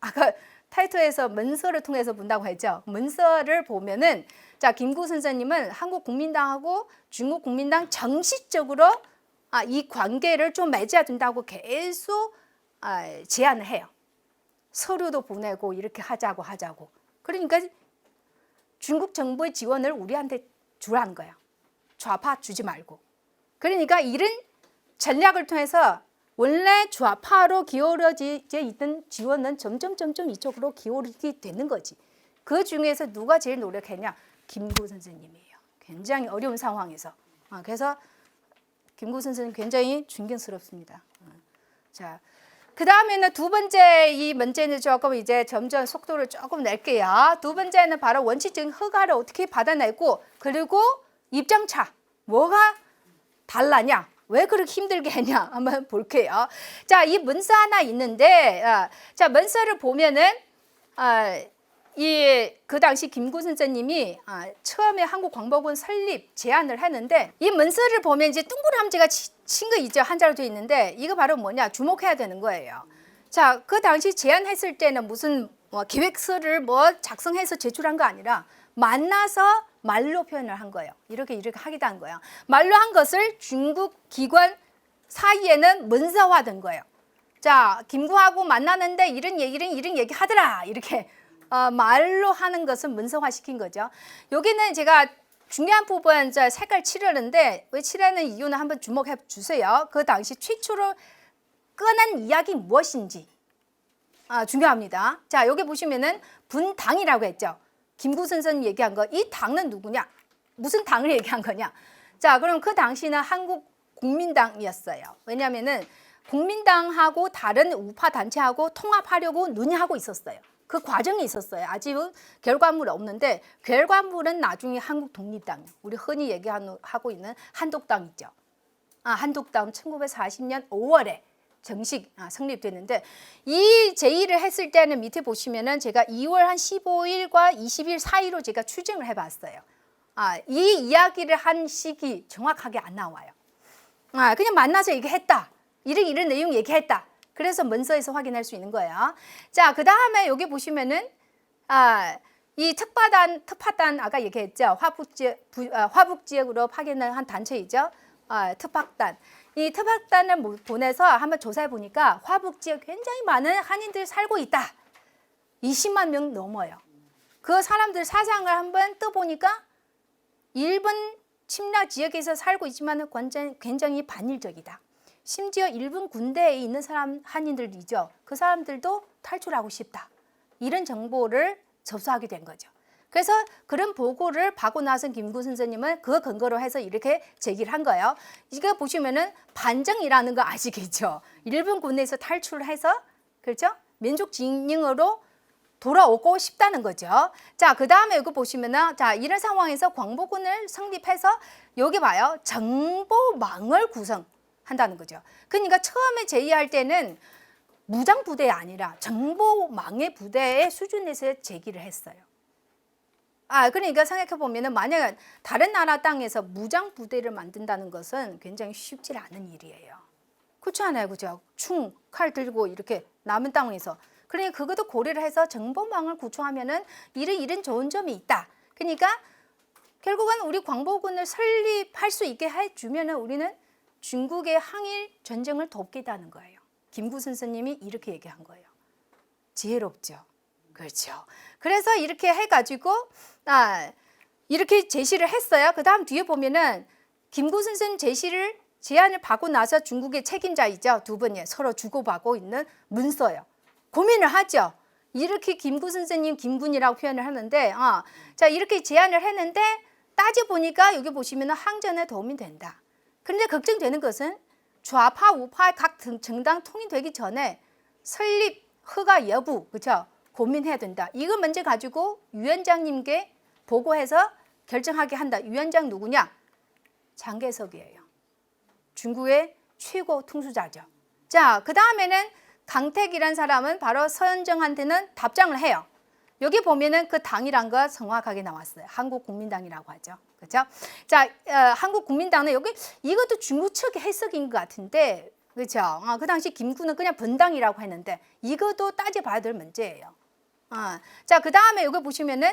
아까 타이틀에서 문서를 통해서 본다고 했죠. 문서를 보면은 자, 김구 선생님은 한국 국민당하고 중국 국민당 정식적으로 이 관계를 좀 맺어야 된다고 계속 제안을 해요. 서류도 보내고 이렇게 하자고. 그러니까 중국 정부의 지원을 우리한테 주라는 거야. 좌파 주지 말고. 그러니까 이런 전략을 통해서 원래 좌파로 기울어져 있던 지원은 점점 이쪽으로 기울이게 되는 거지. 그 중에서 누가 제일 노력했냐? 김구 선생님이에요. 굉장히 어려운 상황에서. 그래서 김구 선생님 굉장히 존경스럽습니다. 자, 그 다음에는 두 번째 이 문제는 조금 이제 점점 속도를 조금 낼게요. 두 번째는 바로 원칙적인 허가를 어떻게 받아내고, 그리고 입장차 뭐가 달라냐? 왜 그렇게 힘들게 했냐? 한번 볼게요. 자, 이 문서 하나 있는데, 자, 문서를 보면은 그 당시 김구 선생님이 처음에 한국광복군 설립 제안을 했는데, 이 문서를 보면 이제 둥그람지가 친 거 있죠. 한자로 되어 있는데, 이거 바로 뭐냐? 주목해야 되는 거예요. 자, 그 당시 제안했을 때는 무슨 기획서를 작성해서 제출한 거 아니라 만나서 말로 표현을 한 거예요. 이렇게 하기도 한 거예요. 말로 한 것을 중국 기관 사이에는 문서화된 거예요. 자, 김구하고 만나는데 이런 얘기 하더라. 이렇게 말로 하는 것은 문서화 시킨 거죠. 여기는 제가 중요한 부분 색깔 칠하는데, 왜 칠하는 이유는 한번 주목해 주세요. 그 당시 최초로 꺼낸 이야기 무엇인지 중요합니다. 자, 여기 보시면은 분당이라고 했죠. 김구 선생님 얘기한 거, 이 당은 누구냐? 무슨 당을 얘기한 거냐? 자, 그럼 그 당시는 한국 국민당이었어요. 왜냐하면은 국민당하고 다른 우파 단체하고 통합하려고 논의하고 있었어요. 그 과정이 있었어요. 아직은 결과물 없는데 결과물은 나중에 한국독립당, 우리 흔히 얘기하고 있는 한독당 있죠. 한독당 1940년 5월에 정식 성립됐는데 이 제의를 했을 때는 밑에 보시면은 제가 2월 한 15일과 20일 사이로 제가 추정을 해봤어요. 이 이야기를 한 시기 정확하게 안 나와요. 그냥 만나서 얘기했다. 이런 내용 얘기했다. 그래서 문서에서 확인할 수 있는 거예요. 자, 그 다음에 여기 보시면은 이 특파단 아까 얘기했죠. 화북 지역으로 파견을 한 단체이죠. 특파단. 이 특파단을 보내서 한번 조사해 보니까 화북 지역 굉장히 많은 한인들 살고 있다. 20만 명 넘어요. 그 사람들 사상을 한번 떠보니까 일본 침략 지역에서 살고 있지만 굉장히 반일적이다. 심지어 일본 군대에 있는 사람 한인들이죠. 그 사람들도 탈출하고 싶다. 이런 정보를 접수하게 된 거죠. 그래서 그런 보고를 받고 나선 김구 선생님은 그 근거로 해서 이렇게 제기를 한 거예요. 이거 보시면은 반정이라는 거 아시겠죠? 일본 군대에서 탈출해서 그렇죠? 민족 진영으로 돌아오고 싶다는 거죠. 자, 그 다음에 이거 보시면은 자, 이런 상황에서 광복군을 성립해서 여기 봐요. 정보망을 구성한다는 거죠. 그러니까 처음에 제의할 때는 무장 부대가 아니라 정보망의 부대의 수준에서 제기를 했어요. 그러니까 생각해 보면은 만약 다른 나라 땅에서 무장 부대를 만든다는 것은 굉장히 쉽지 않은 일이에요. 그렇지 않아요, 그죠? 총, 칼 들고 이렇게 남은 땅에서. 그러니까 그것도 고려를 해서 정보망을 구축하면은 이런 좋은 점이 있다. 그러니까 결국은 우리 광복군을 설립할 수 있게 해주면은 우리는 중국의 항일 전쟁을 돕겠다는 거예요. 김구 선생님이 이렇게 얘기한 거예요. 지혜롭죠. 그렇죠. 그래서 이렇게 해가지고 이렇게 제시를 했어요. 그 다음 뒤에 보면은 김구 선생 제안을 받고 나서 중국의 책임자이죠. 두 분이 서로 주고받고 있는 문서예요. 고민을 하죠. 이렇게 김구 선생님 김군이라고 표현을 하는데 자 이렇게 제안을 했는데 따져보니까 여기 보시면 항전에 도움이 된다. 그런데 걱정되는 것은 좌파 우파 각 정당 통일되기 전에 설립 허가 여부 그렇죠? 고민해야 된다. 이거 문제 가지고 위원장님께 보고해서 결정하게 한다. 위원장 누구냐? 장개석이에요. 중국의 최고 통수자죠. 자, 그 다음에는 강택이라는 사람은 바로 서현정한테는 답장을 해요. 여기 보면은 그 당이란 거 정확하게 나왔어요. 한국국민당이라고 하죠. 그렇죠? 자, 한국국민당은 여기 이것도 중국 측의 해석인 것 같은데, 그렇죠? 그 당시 김구는 그냥 분당이라고 했는데 이것도 따져봐야 될 문제예요. 자, 그 다음에 여기 보시면은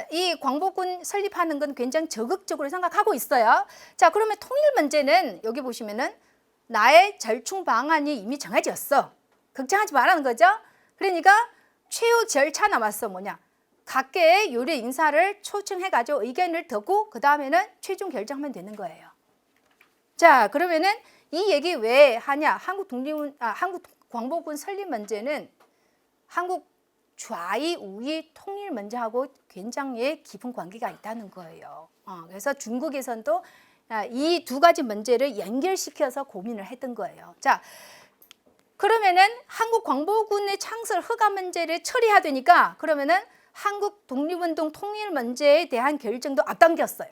이 광복군 설립하는 건 굉장히 적극적으로 생각하고 있어요. 자, 그러면 통일 문제는 여기 보시면은 나의 절충 방안이 이미 정해졌어. 걱정하지 말라는 거죠. 그러니까 최후 절차 남았어. 뭐냐? 각계의 요리 인사를 초청해가지고 의견을 듣고 그 다음에는 최종 결정하면 되는 거예요. 자, 그러면은 이 얘기 왜 하냐? 한국 광복군 설립 문제는 한국 좌이 우이 통일 문제하고 굉장히 깊은 관계가 있다는 거예요. 그래서 중국에서도 이 두 가지 문제를 연결시켜서 고민을 했던 거예요. 자, 그러면은 한국 광복군의 창설 허가 문제를 처리해야 되니까 그러면은 한국 독립운동 통일 문제에 대한 결정도 앞당겼어요.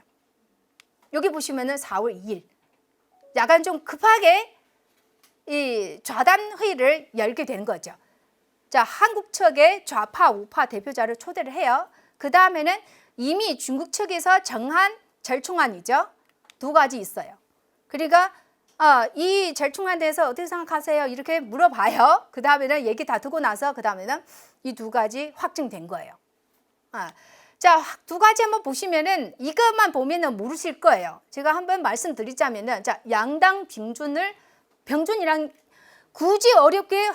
여기 보시면은 4월 2일 약간 좀 급하게 이 좌담 회의를 열게 된 거죠. 자, 한국 측의 좌파 우파 대표자를 초대를 해요. 그 다음에는 이미 중국 측에서 정한 절충안이죠. 두 가지 있어요. 그러니까 이 절충안에 대해서 어떻게 생각하세요? 이렇게 물어봐요. 그 다음에는 얘기 다 듣고 나서 그 다음에는 이 두 가지 확정된 거예요. 자, 두 가지 한번 보시면은 이것만 보면은 모르실 거예요. 제가 한번 말씀드리자면은 자, 양당 병준이랑 굳이 어렵게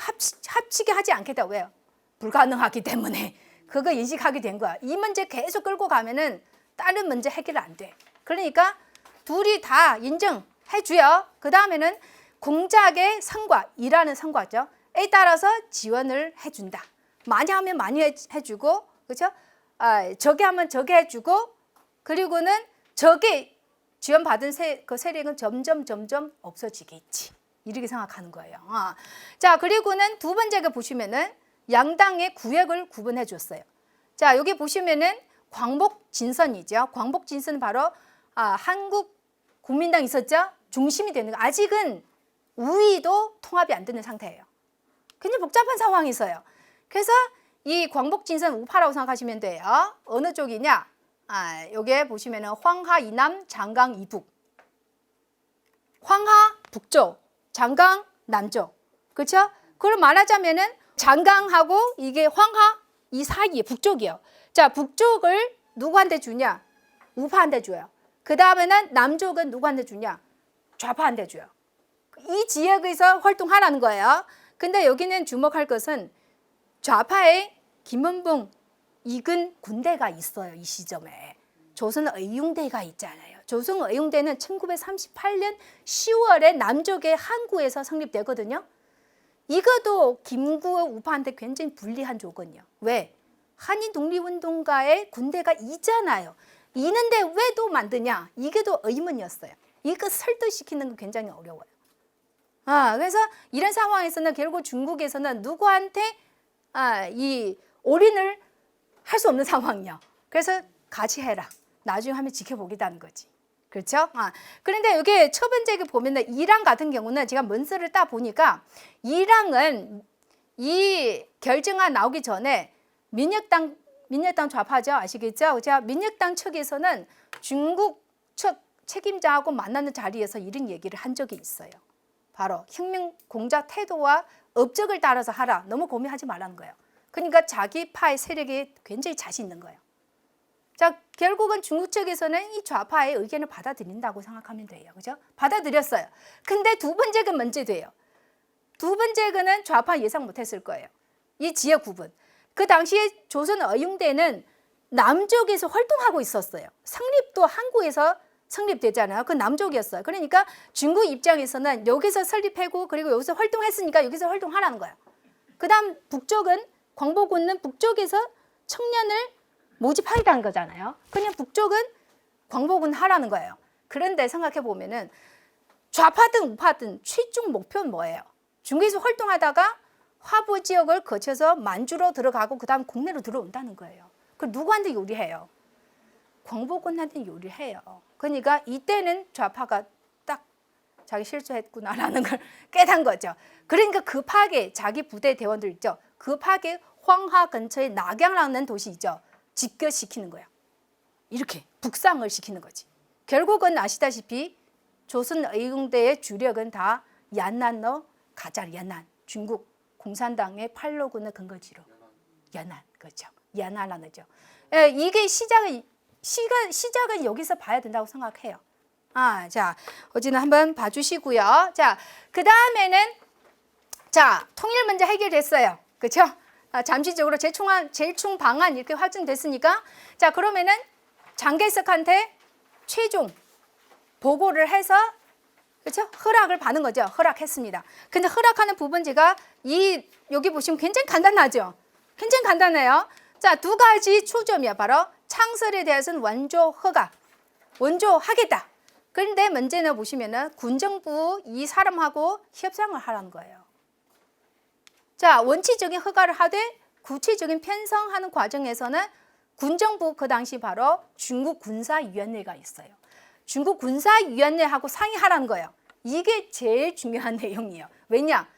합치게 하지 않겠다. 왜요? 불가능하기 때문에 그거 인식하게 된 거야. 이 문제 계속 끌고 가면은 다른 문제 해결 안 돼. 그러니까 둘이 다 인정해줘요. 그 다음에는 공작의 성과, 일하는 성과죠. 에 따라서 지원을 해준다. 많이 하면 많이 해주고, 그렇죠? 저게 하면 저게 해주고, 그리고는 저게 지원받은 그 세력은 점점 없어지겠지. 이렇게 생각하는 거예요. 자, 그리고는 두 번째가 보시면은 양당의 구역을 구분해 줬어요. 자, 여기 보시면은 광복진선이죠. 광복진선은 바로 한국 국민당 있었죠? 중심이 되는 거. 아직은 우위도 통합이 안 되는 상태예요. 굉장히 복잡한 상황이 있어요. 그래서 이 광복진선 우파라고 생각하시면 돼요. 어느 쪽이냐? 여기에 보시면은 황하 이남, 장강 이북. 황하 북쪽, 장강 남쪽. 그렇죠? 그걸 말하자면은 장강하고 이게 황하 이 사이에 북쪽이요. 자, 북쪽을 누구한테 주냐? 우파한테 줘요. 그 다음에는 남쪽은 누구한테 주냐? 좌파한테 줘요. 이 지역에서 활동하라는 거예요. 근데 여기는 주목할 것은 좌파의 김은봉 이근 군대가 있어요. 이 시점에. 조선의용대가 있잖아요. 조선의용대는 1938년 10월에 남쪽의 항구에서 성립되거든요. 이것도 김구 우파한테 굉장히 불리한 조건이요. 왜? 한인 독립운동가의 군대가 있잖아요. 있는데 왜 또 만드냐? 이게 또 의문이었어요. 이거 설득시키는 거 굉장히 어려워요. 그래서 이런 상황에서는 결국 중국에서는 누구한테 이 올인을 할 수 없는 상황이요. 그래서 같이 해라. 나중에 하면 지켜보겠다는 거지. 그렇죠? 그런데 여기 첫 번째 보면은 이랑 같은 경우는 제가 문서를 딱 보니까 이랑은 이 결정안 나오기 전에 민혁당 좌파죠. 아시겠죠? 제가 민혁당 측에서는 중국 측 책임자하고 만나는 자리에서 이런 얘기를 한 적이 있어요. 바로 혁명 공작 태도와 업적을 따라서 하라. 너무 고민하지 말라는 거예요. 그러니까 자기 파의 세력이 굉장히 자신 있는 거예요. 자, 결국은 중국 측에서는 이 좌파의 의견을 받아들인다고 생각하면 돼요. 그죠? 받아들였어요. 근데 두 번째가 문제돼요. 두 번째는 좌파 예상 못했을 거예요. 이 지역 구분. 그 당시에 조선의용대는 남쪽에서 활동하고 있었어요. 성립도 항구에서 성립되잖아요. 그 남쪽이었어요. 그러니까 중국 입장에서는 여기서 설립하고 그리고 여기서 활동했으니까 여기서 활동하라는 거예요. 그 다음 북쪽은 광복군은 북쪽에서 청년을 모집하겠다는 거잖아요. 그냥 북쪽은 광복군 하라는 거예요. 그런데 생각해 보면은 좌파든 우파든 최종 목표는 뭐예요? 중국에서 활동하다가 화보 지역을 거쳐서 만주로 들어가고 그 다음 국내로 들어온다는 거예요. 그 누구한테 요리해요? 광복군한테 요리해요. 그러니까 이때는 좌파가 딱 자기 실수했구나라는 걸 깨닫은 거죠. 그러니까 급하게 자기 부대 대원들 있죠. 급하게 황하 근처에 낙양이라는 도시 있죠. 집결시키는 거야. 이렇게 북상을 시키는 거지. 결국은 아시다시피 조선의용대의 주력은 다 얀난너 가자 얀난 중국 공산당의 팔로군의 근거지로 연안 그렇죠. 연안하는죠. 이게 시작은 여기서 봐야 된다고 생각해요. 자, 어제는 한번 봐주시고요. 자, 그 다음에는 자 통일 문제 해결됐어요. 그렇죠? 잠시적으로 재총 방안 이렇게 확정됐으니까 자 그러면은 장개석한테 최종 보고를 해서 그렇죠? 허락을 받는 거죠. 허락했습니다. 근데 허락하는 부분 제가 여기 보시면 굉장히 간단하죠. 굉장히 간단해요. 자, 두 가지 초점이야. 바로 창설에 대해서는 원조하겠다. 그런데 문제는 보시면은 군정부 이 사람하고 협상을 하라는 거예요. 자, 원칙적인 허가를 하되 구체적인 편성하는 과정에서는 군정부 그 당시 바로 중국 군사위원회가 있어요. 중국 군사위원회하고 상의하라는 거예요. 이게 제일 중요한 내용이에요. 왜냐?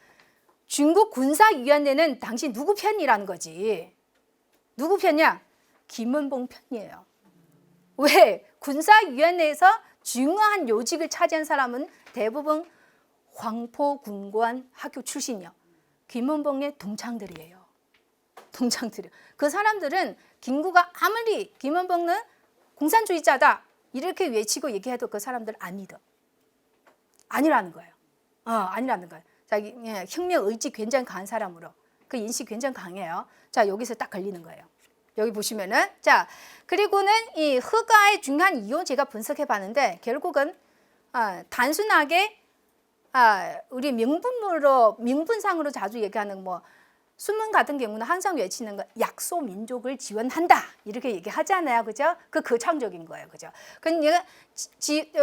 중국 군사위원회는 당시 누구 편이라는 거지. 누구 편이야? 김은봉 편이에요. 왜? 군사위원회에서 중요한 요직을 차지한 사람은 대부분黄埔군관 학교 출신이요. 김은봉의 동창들이에요. 동창들이요. 그 사람들은 김구가 아무리 김은봉은 공산주의자다 이렇게 외치고 얘기해도 그 사람들 안 믿어. 아니라는 거예요. 아니라는 거예요. 자기 혁명 의지 굉장히 강한 사람으로 그 인식 굉장히 강해요. 자, 여기서 딱 걸리는 거예요. 여기 보시면은 자 그리고는 이 허가의 중요한 이유 제가 분석해 봤는데 결국은 단순하게 우리 명분상으로 자주 얘기하는 뭐 순문 같은 경우는 항상 외치는 거 약소 민족을 지원한다 이렇게 얘기하잖아요, 그죠? 그 거창적인 거예요, 그죠? 그러니까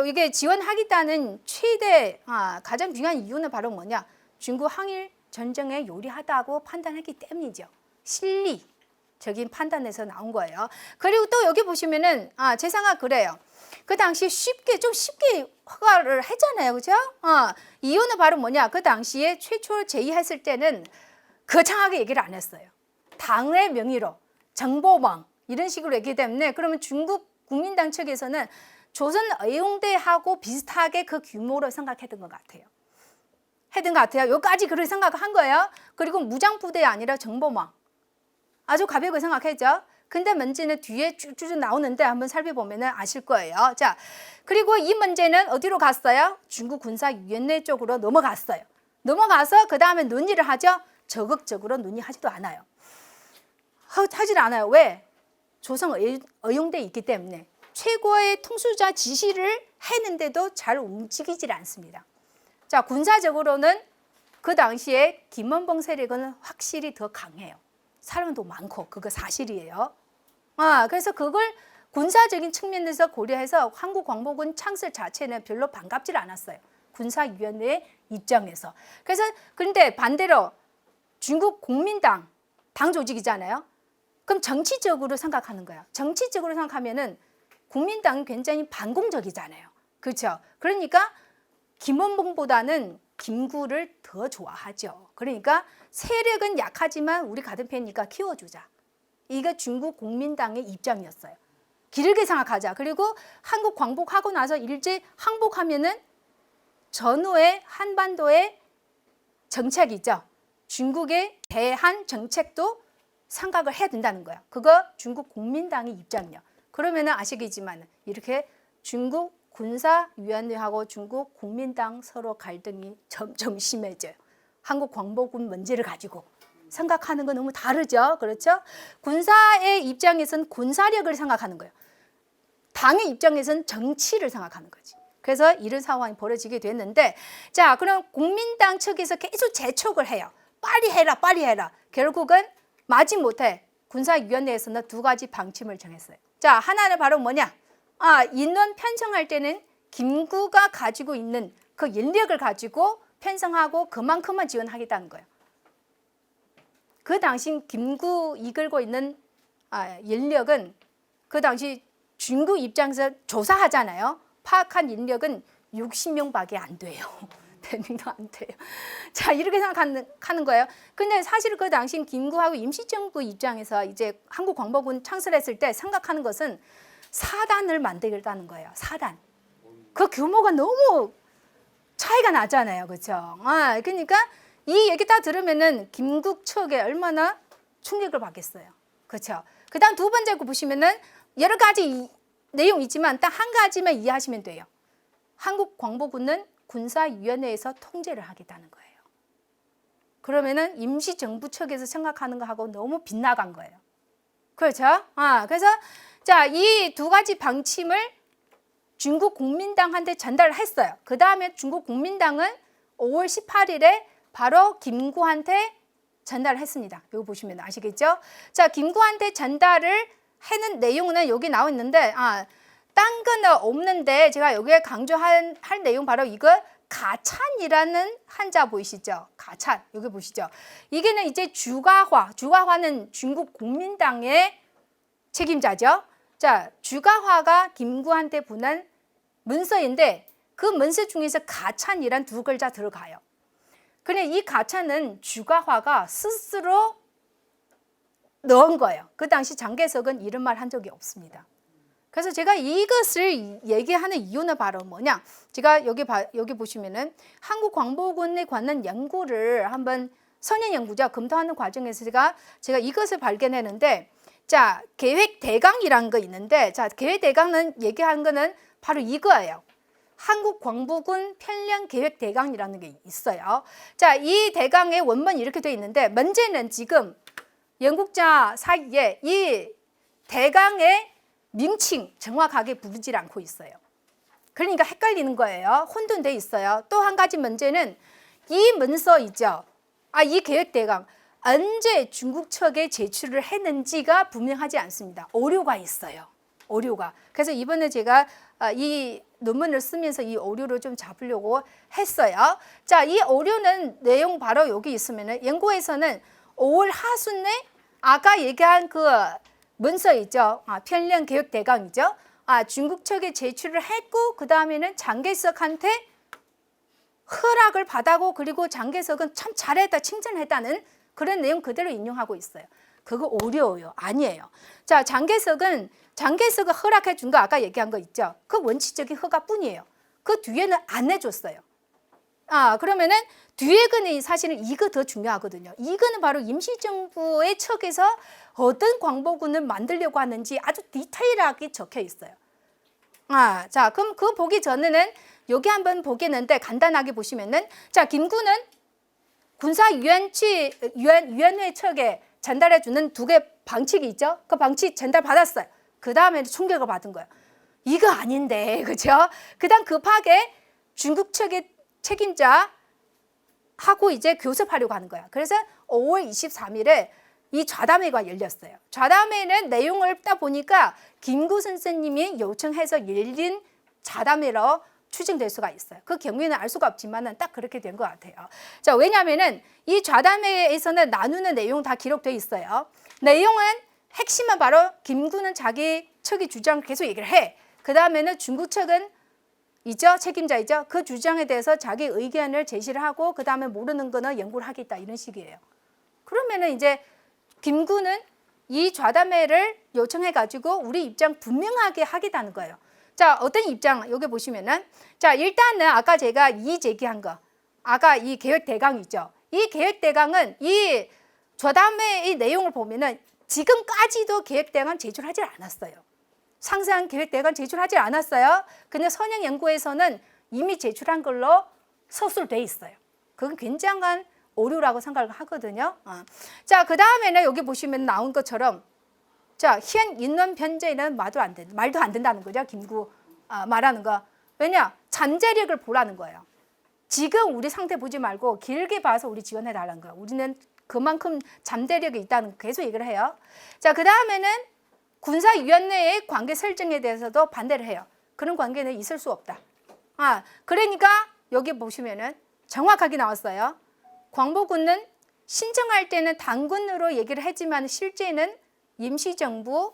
이게 지원하겠다는 최대 가장 중요한 이유는 바로 뭐냐? 중국 항일 전쟁에 요리하다고 판단했기 때문이죠. 실리적인 판단에서 나온 거예요. 그리고 또 여기 보시면은 제 생각 그래요. 그 당시 쉽게 허가를 했잖아요, 그죠? 이유는 바로 뭐냐? 그 당시에 최초 제의했을 때는 거창하게 얘기를 안 했어요. 당의 명의로 정보망 이런 식으로 얘기하기 때문에 그러면 중국 국민당 측에서는 조선의용대하고 비슷하게 그 규모로 생각했던 것 같아요. 여기까지 그렇게 생각한 거예요. 그리고 무장부대 아니라 정보망. 아주 가볍게 생각했죠. 근데 문제는 뒤에 쭉쭉 나오는데 한번 살펴보면 아실 거예요. 자, 그리고 이 문제는 어디로 갔어요? 중국 군사위원회 쪽으로 넘어갔어요. 넘어가서 그 다음에 논의를 하죠. 적극적으로 논의하지도 않아요. 하질 않아요. 왜? 조선의용대에 있기 때문에 최고의 통수자 지시를 했는데도 잘 움직이질 않습니다. 자, 군사적으로는 그 당시에 김원봉 세력은 확실히 더 강해요. 사람도 많고 그거 사실이에요. 그래서 그걸 군사적인 측면에서 고려해서 한국광복군 창설 자체는 별로 반갑질 않았어요. 군사위원회 입장에서. 그런데 반대로 중국 국민당 당 조직이잖아요. 그럼 정치적으로 생각하는 거야. 정치적으로 생각하면은 국민당은 굉장히 반공적이잖아요. 그렇죠? 그러니까 김원봉보다는 김구를 더 좋아하죠. 그러니까 세력은 약하지만 우리 같은 편이니까 키워주자. 이게 중국 국민당의 입장이었어요. 길게 생각하자. 그리고 한국 광복하고 나서 일제 항복하면은 전후의 한반도의 정책이죠. 중국에 대한 정책도 생각을 해야 된다는 거야. 그거 중국 국민당의 입장이요. 그러면은 아시겠지만 이렇게 중국 군사위원회하고 중국 국민당 서로 갈등이 점점 심해져요. 한국 광복군 문제를 가지고 생각하는 건 너무 다르죠. 그렇죠? 군사의 입장에서는 군사력을 생각하는 거예요. 당의 입장에서는 정치를 생각하는 거지. 그래서 이런 상황이 벌어지게 됐는데, 자, 그럼 국민당 측에서 계속 재촉을 해요. 빨리 해라, 빨리 해라. 결국은 마지못해 군사위원회에서는 두 가지 방침을 정했어요. 자, 하나는 바로 뭐냐? 인원 편성할 때는 김구가 가지고 있는 그 인력을 가지고 편성하고 그만큼만 지원하겠다는 거예요. 그 당시 김구 이끌고 있는 인력은 그 당시 중국 입장에서 조사하잖아요. 파악한 인력은 60명밖에 안 돼요. 100명도 안 돼요. 자, 이렇게 생각하는 거예요. 근데 사실 그 당시 김구하고 임시정부 입장에서 이제 한국광복군 창설했을 때 생각하는 것은 사단을 만들겠다는 거예요. 사단. 그 규모가 너무 차이가 나잖아요. 그렇죠? 그러니까 이 얘기 다 들으면은 김국 측에 얼마나 충격을 받겠어요. 그렇죠? 그다음 두 번째 거 보시면은 여러 가지 내용 있지만 딱 한 가지만 이해하시면 돼요. 한국광복군은 군사위원회에서 통제를 하겠다는 거예요. 그러면은 임시정부 측에서 생각하는 거하고 너무 빗나간 거예요. 그렇죠? 그래서 자, 이 두 가지 방침을 중국 국민당한테 전달을 했어요. 그 다음에 중국 국민당은 5월 18일에 바로 김구한테 전달을 했습니다. 여기 보시면 아시겠죠? 자, 김구한테 전달을 하는 내용은 여기 나와 있는데, 딴 거는 없는데 제가 여기에 강조할 내용 바로 이거 가찬이라는 한자 보이시죠? 가찬. 여기 보시죠? 이게는 이제 주가화는 중국 국민당의 책임자죠. 자, 주가화가 김구한테 보낸 문서인데 그 문서 중에서 가찬이란 두 글자 들어가요. 근데 이 가찬은 주가화가 스스로 넣은 거예요. 그 당시 장개석은 이런 말 한 적이 없습니다. 그래서 제가 이것을 얘기하는 이유는 바로 뭐냐? 제가 여기 보시면은 한국광복군에 관한 연구를 한번 선행 연구자 검토하는 과정에서 제가 이것을 발견했는데, 자, 계획 대강이라는 거 있는데, 자, 계획 대강은 얘기하는 거는 바로 이거예요. 한국광복군 편령 계획 대강이라는 게 있어요. 자, 이 대강의 원문이 이렇게 되어 있는데, 문제는 지금 연구자 사이에 이 대강의 명칭 정확하게 부르지 않고 있어요. 그러니까 헷갈리는 거예요. 혼돈돼 있어요. 또 한 가지 문제는 이 문서 있죠. 이 계획 대강. 언제 중국 측에 제출을 했는지가 분명하지 않습니다. 오류가 있어요. 오류가. 그래서 이번에 제가 이 논문을 쓰면서 이 오류를 좀 잡으려고 했어요. 자, 이 오류는 내용 바로 여기 있으면은 연구에서는 5월 하순에 아까 얘기한 그 문서 있죠. 편령 개혁 대강이죠. 중국 측에 제출을 했고 그 다음에는 장개석한테 허락을 받았고 그리고 장개석은 참 잘했다 칭찬했다는 그런 내용 그대로 인용하고 있어요. 그거 오류예요. 아니에요. 자, 장개석은 허락해 준 거 아까 얘기한 거 있죠. 그 원칙적인 허가뿐이에요. 그 뒤에는 안 해줬어요. 그러면은 뒤에 거는 사실은 이거 더 중요하거든요. 이거는 바로 임시정부의 측에서 어떤 광복군을 만들려고 하는지 아주 디테일하게 적혀 있어요. 자, 그럼 그거 보기 전에는 여기 한번 보겠는데 간단하게 보시면은 자, 김구는 군사위원회 측에 전달해 주는 2개 방칙이 있죠. 그 방칙 전달 받았어요. 그 다음에 충격을 받은 거예요. 이거 아닌데, 그죠? 그다음 급하게 중국 측의 책임자 하고 이제 교섭하려고 하는 거야. 그래서 5월 23일에 이 좌담회가 열렸어요. 좌담회는 내용을 딱 보니까 김구 선생님이 요청해서 열린 좌담회로 추정될 수가 있어요. 그 경위는 알 수가 없지만은 딱 그렇게 된 것 같아요. 자, 왜냐하면은 이 좌담회에서는 나누는 내용 다 기록되어 있어요. 내용은 핵심은 바로 김구는 자기 측의 주장을 계속 얘기를 해. 그 다음에는 중국 측은 있죠, 책임자이죠. 그 주장에 대해서 자기 의견을 제시를 하고 그 다음에 모르는 거는 연구를 하겠다 이런 식이에요. 그러면은 이제 김구는 이 좌담회를 요청해 가지고 우리 입장 분명하게 하겠다는 거예요. 자, 어떤 입장 여기 보시면은 자, 일단은 아까 제가 이 제기한 거 아까 이 계획 대강 있죠. 이 계획 대강은 이 좌담회의 내용을 보면은 지금까지도 계획 대강 제출하지 않았어요. 상세한 계획 대강 제출하지 않았어요. 근데 선행 연구에서는 이미 제출한 걸로 서술돼 있어요. 그건 굉장한 오류라고 생각을 하거든요. 자, 그 다음에는 여기 보시면 나온 것처럼 자, 현 인원 변제는 말도 안 된다는 거죠. 김구 말하는 거. 왜냐? 잠재력을 보라는 거예요. 지금 우리 상태 보지 말고 길게 봐서 우리 지원해 달라는 거예요. 우리는 그만큼 잠재력이 있다는 거 계속 얘기를 해요. 자, 그 다음에는 군사위원회의 관계 설정에 대해서도 반대를 해요. 그런 관계는 있을 수 없다. 그러니까 여기 보시면은 정확하게 나왔어요. 광복군은 신청할 때는 당군으로 얘기를 했지만 실제는 임시정부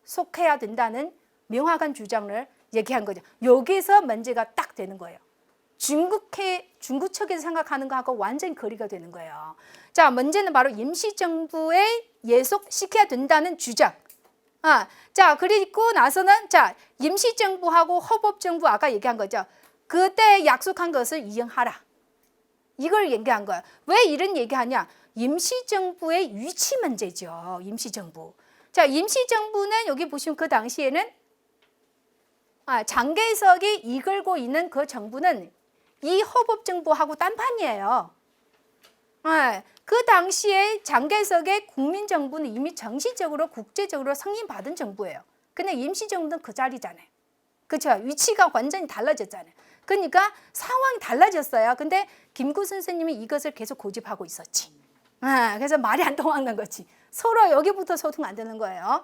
속해야 된다는 명확한 주장을 얘기한 거죠. 여기서 문제가 딱 되는 거예요. 중국 측에서 생각하는 거하고 완전히 거리가 되는 거예요. 자, 문제는 바로 임시정부에 예속시켜야 된다는 주장. 자, 그리고 나서는 자, 임시정부하고 헌법정부 아까 얘기한 거죠. 그때 약속한 것을 이행하라. 이걸 얘기한 거야. 왜 이런 얘기하냐? 임시정부의 위치 문제죠. 임시정부. 자, 임시정부는 여기 보시면 그 당시에는 장개석이 이끌고 있는 그 정부는 이 헌법정부하고 딴판이에요. 그 당시에 장개석의 국민정부는 이미 정식적으로 국제적으로 승인받은 정부예요. 근데 임시정부는 그 자리잖아요. 그렇죠? 위치가 완전히 달라졌잖아요. 그러니까 상황이 달라졌어요. 근데 김구 선생님이 이것을 계속 고집하고 있었지. 그래서 말이 안 통하는 거지. 서로 여기부터 소통 안 되는 거예요.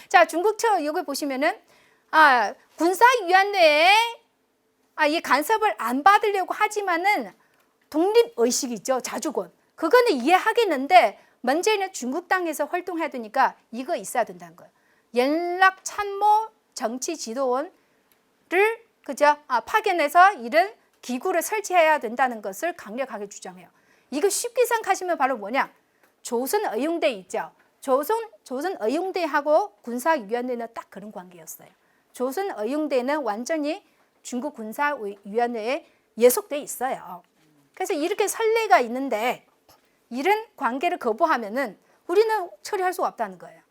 자, 중국 측 여기 보시면은 군사위원회에 이 간섭을 안 받으려고 하지만은 독립의식이 있죠. 자주권. 그거는 이해하겠는데 문제는 중국 땅에서 활동해야 되니까 이거 있어야 된다는 거예요. 연락 참모 정치 지도원을 그죠? 파견해서 이런 기구를 설치해야 된다는 것을 강력하게 주장해요. 이거 쉽게 생각하시면 바로 뭐냐? 조선의용대 있죠. 조선의용대하고 군사위원회는 딱 그런 관계였어요. 조선의용대는 완전히 중국 군사위원회에 예속돼 있어요. 그래서 이렇게 선례가 있는데 이런 관계를 거부하면은 우리는 처리할 수가 없다는 거예요.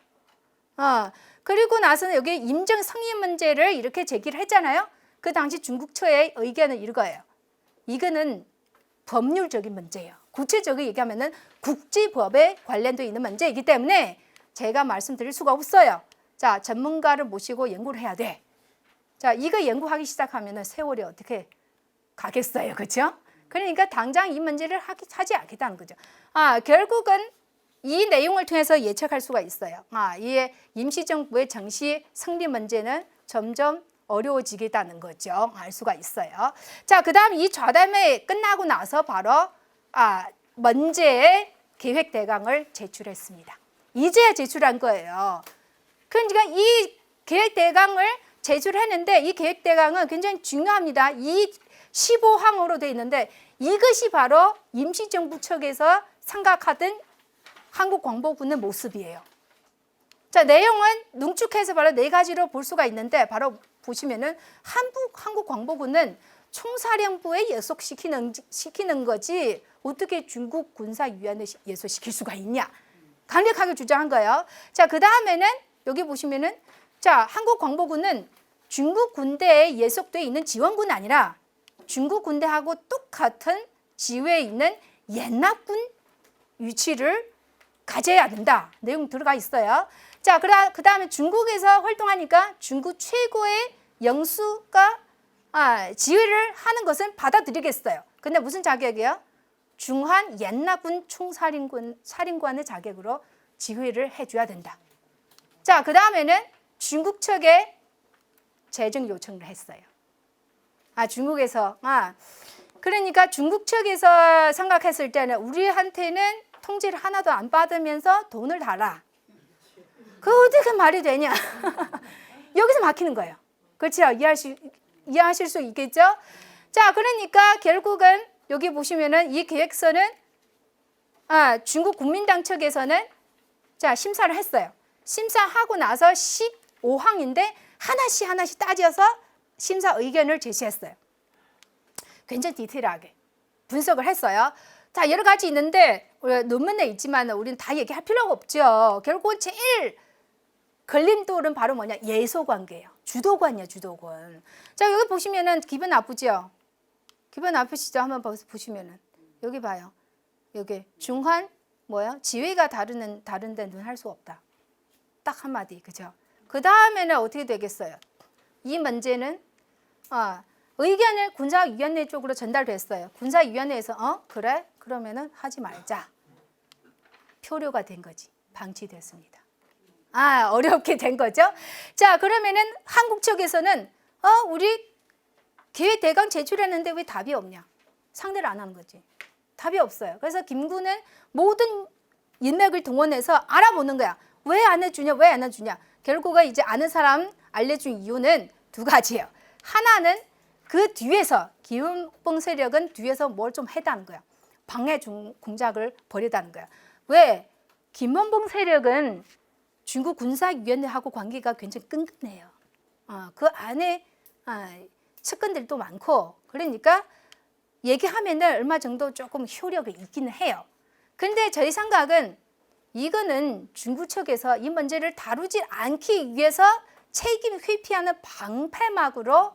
그리고 나서는 여기 임정 승인 문제를 이렇게 제기를 했잖아요. 그 당시 중국 측의 의견은 이거예요. 이거는 법률적인 문제예요. 구체적으로 얘기하면은 국제법에 관련되어 있는 문제이기 때문에 제가 말씀드릴 수가 없어요. 자, 전문가를 모시고 연구를 해야 돼. 자, 이거 연구하기 시작하면은 세월이 어떻게 가겠어요. 그렇죠? 그러니까 당장 이 문제를 하지 않겠다는 거죠. 결국은 이 내용을 통해서 예측할 수가 있어요. 이 임시정부의 정시 승리 문제는 점점 어려워지겠다는 거죠. 알 수가 있어요. 자, 그 다음 이 좌담회 끝나고 나서 바로 문제의 계획 대강을 제출했습니다. 이제야 제출한 거예요. 그러니까 이 계획 대강을 제출했는데 이 계획 대강은 굉장히 중요합니다. 이 15항으로 되어 있는데 이것이 바로 임시정부 측에서 생각하던 한국광복군의 모습이에요. 자, 내용은 농축해서 바로 4가지로 볼 수가 있는데 바로 보시면은 한국광복군은 총사령부에 예속시키는 거지 어떻게 중국 군사위원회 예속시킬 수가 있냐. 강력하게 주장한 거예요. 자, 그 다음에는 여기 보시면은 자, 한국광복군은 중국 군대에 예속되어 있는 지원군이 아니라 중국 군대하고 똑같은 지위에 있는 연합군 위치를 가져야 된다. 내용 들어가 있어요. 자, 그 다음에 중국에서 활동하니까 중국 최고의 영수가 지휘를 하는 것은 받아들이겠어요. 근데 무슨 자격이에요? 중한 연합군 총사령관의 자격으로 지휘를 해줘야 된다. 자, 그 다음에는 중국 측에 재정 요청을 했어요. 중국에서 그러니까 중국 측에서 생각했을 때는 우리한테는 통지를 하나도 안 받으면서 돈을 달라. 그거 어떻게 말이 되냐? 여기서 막히는 거예요. 그렇죠? 이해하실 수 있겠죠? 자, 그러니까 결국은 여기 보시면은 이 계획서는 중국 국민당 측에서는 자, 심사를 했어요. 심사하고 나서 15항인데 하나씩 따져서 심사 의견을 제시했어요. 굉장히 디테일하게 분석을 했어요. 자, 여러 가지 있는데 논문에 있지만 우리는 다 얘기할 필요가 없죠. 결국은 제일 걸림돌은 바로 뭐냐? 예소관계예요. 주도관이에요, 주도관. 자, 여기 보시면은 기분 나쁘죠? 기분 나쁘시죠? 한번 보시면은 여기 봐요. 여기 중한 뭐예요? 지위가 다른데 눈 할 수 없다. 딱 한마디, 그죠? 그 다음에는 어떻게 되겠어요? 이 문제는 의견을 군사위원회 쪽으로 전달됐어요. 군사위원회에서 그래? 그러면은 하지 말자. 표류가 된 거지. 방치됐습니다. 어렵게 된 거죠. 자, 그러면은 한국 측에서는 우리 계획 대강 제출했는데 왜 답이 없냐? 상대를 안 하는 거지. 답이 없어요. 그래서 김구는 모든 인맥을 동원해서 알아보는 거야. 왜 안 해주냐? 왜 안 해주냐? 결국은 이제 아는 사람 알려준 이유는 2가지예요. 하나는 그 뒤에서 김원봉 세력은 뒤에서 뭘 좀 했다는 거야. 방해 공작을 벌였다는 거야. 왜? 김원봉 세력은 중국 군사위원회하고 관계가 굉장히 끈끈해요. 그 안에 측근들도 많고 그러니까 얘기하면은 얼마 정도 조금 효력이 있기는 해요. 근데 저희 생각은 이거는 중국 측에서 이 문제를 다루지 않기 위해서 책임 회피하는 방패막으로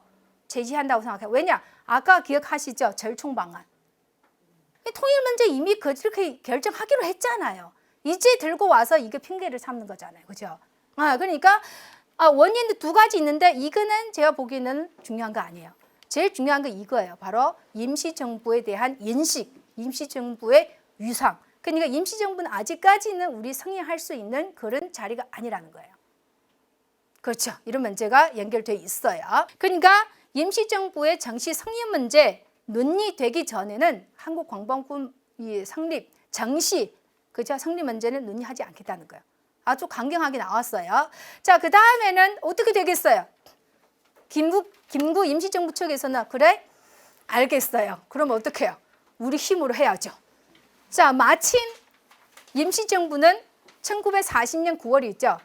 제시한다고 생각해요. 왜냐? 아까 기억하시죠? 절충방안. 통일 문제 이미 그렇게 결정하기로 했잖아요. 이제 들고 와서 이게 핑계를 삼는 거잖아요. 그죠? 그러니까 원인도 2가지 있는데 이거는 제가 보기에는 중요한 거 아니에요. 제일 중요한 건 이거예요. 바로 임시정부에 대한 인식, 임시정부의 위상. 그러니까 임시정부는 아직까지는 우리 승인할 수 있는 그런 자리가 아니라는 거예요. 그렇죠. 이런 문제가 연결되어 있어요. 그러니까 임시정부의 정시 승인 문제 논의되기 전에는 한국광복군 성립, 정시, 그죠? 성립 문제는 논의하지 않겠다는 거예요. 아주 강경하게 나왔어요. 자, 그 다음에는 어떻게 되겠어요? 김구 임시정부 측에서는 그래? 알겠어요. 그럼 어떻게 해요? 우리 힘으로 해야죠. 자, 마침 임시정부는 1940년 9월이 있죠.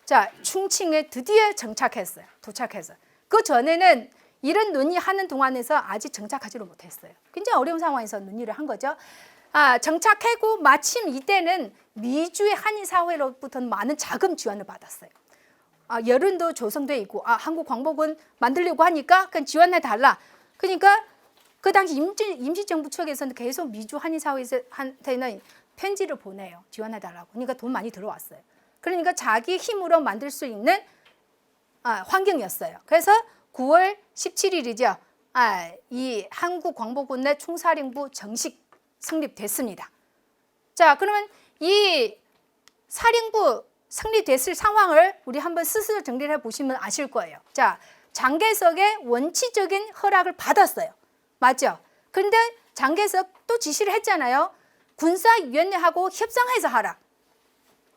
자, 충칭에 드디어 정착했어요. 도착했어요. 그 전에는 이런 논의하는 동안에서 아직 정착하지를 못했어요. 굉장히 어려운 상황에서 논의를 한 거죠. 정착하고 마침 이때는 미주의 한인사회로부터 많은 자금 지원을 받았어요. 여론도 조성돼 있고 한국광복군 만들려고 하니까 그냥 지원해달라. 그러니까 그 당시 임시정부 측에서는 계속 미주 한인사회한테는 편지를 보내요. 지원해달라고. 그러니까 돈 많이 들어왔어요. 그러니까 자기 힘으로 만들 수 있는 환경이었어요. 그래서 9월 17일이죠. 이 한국광복군의 총사령부 정식 성립됐습니다. 자, 그러면 이 사령부 성립됐을 상황을 우리 한번 스스로 정리를 해보시면 아실 거예요. 자, 장개석의 원칙적인 허락을 받았어요. 맞죠? 근데 장개석 또 지시를 했잖아요. 군사위원회하고 협상해서 하라.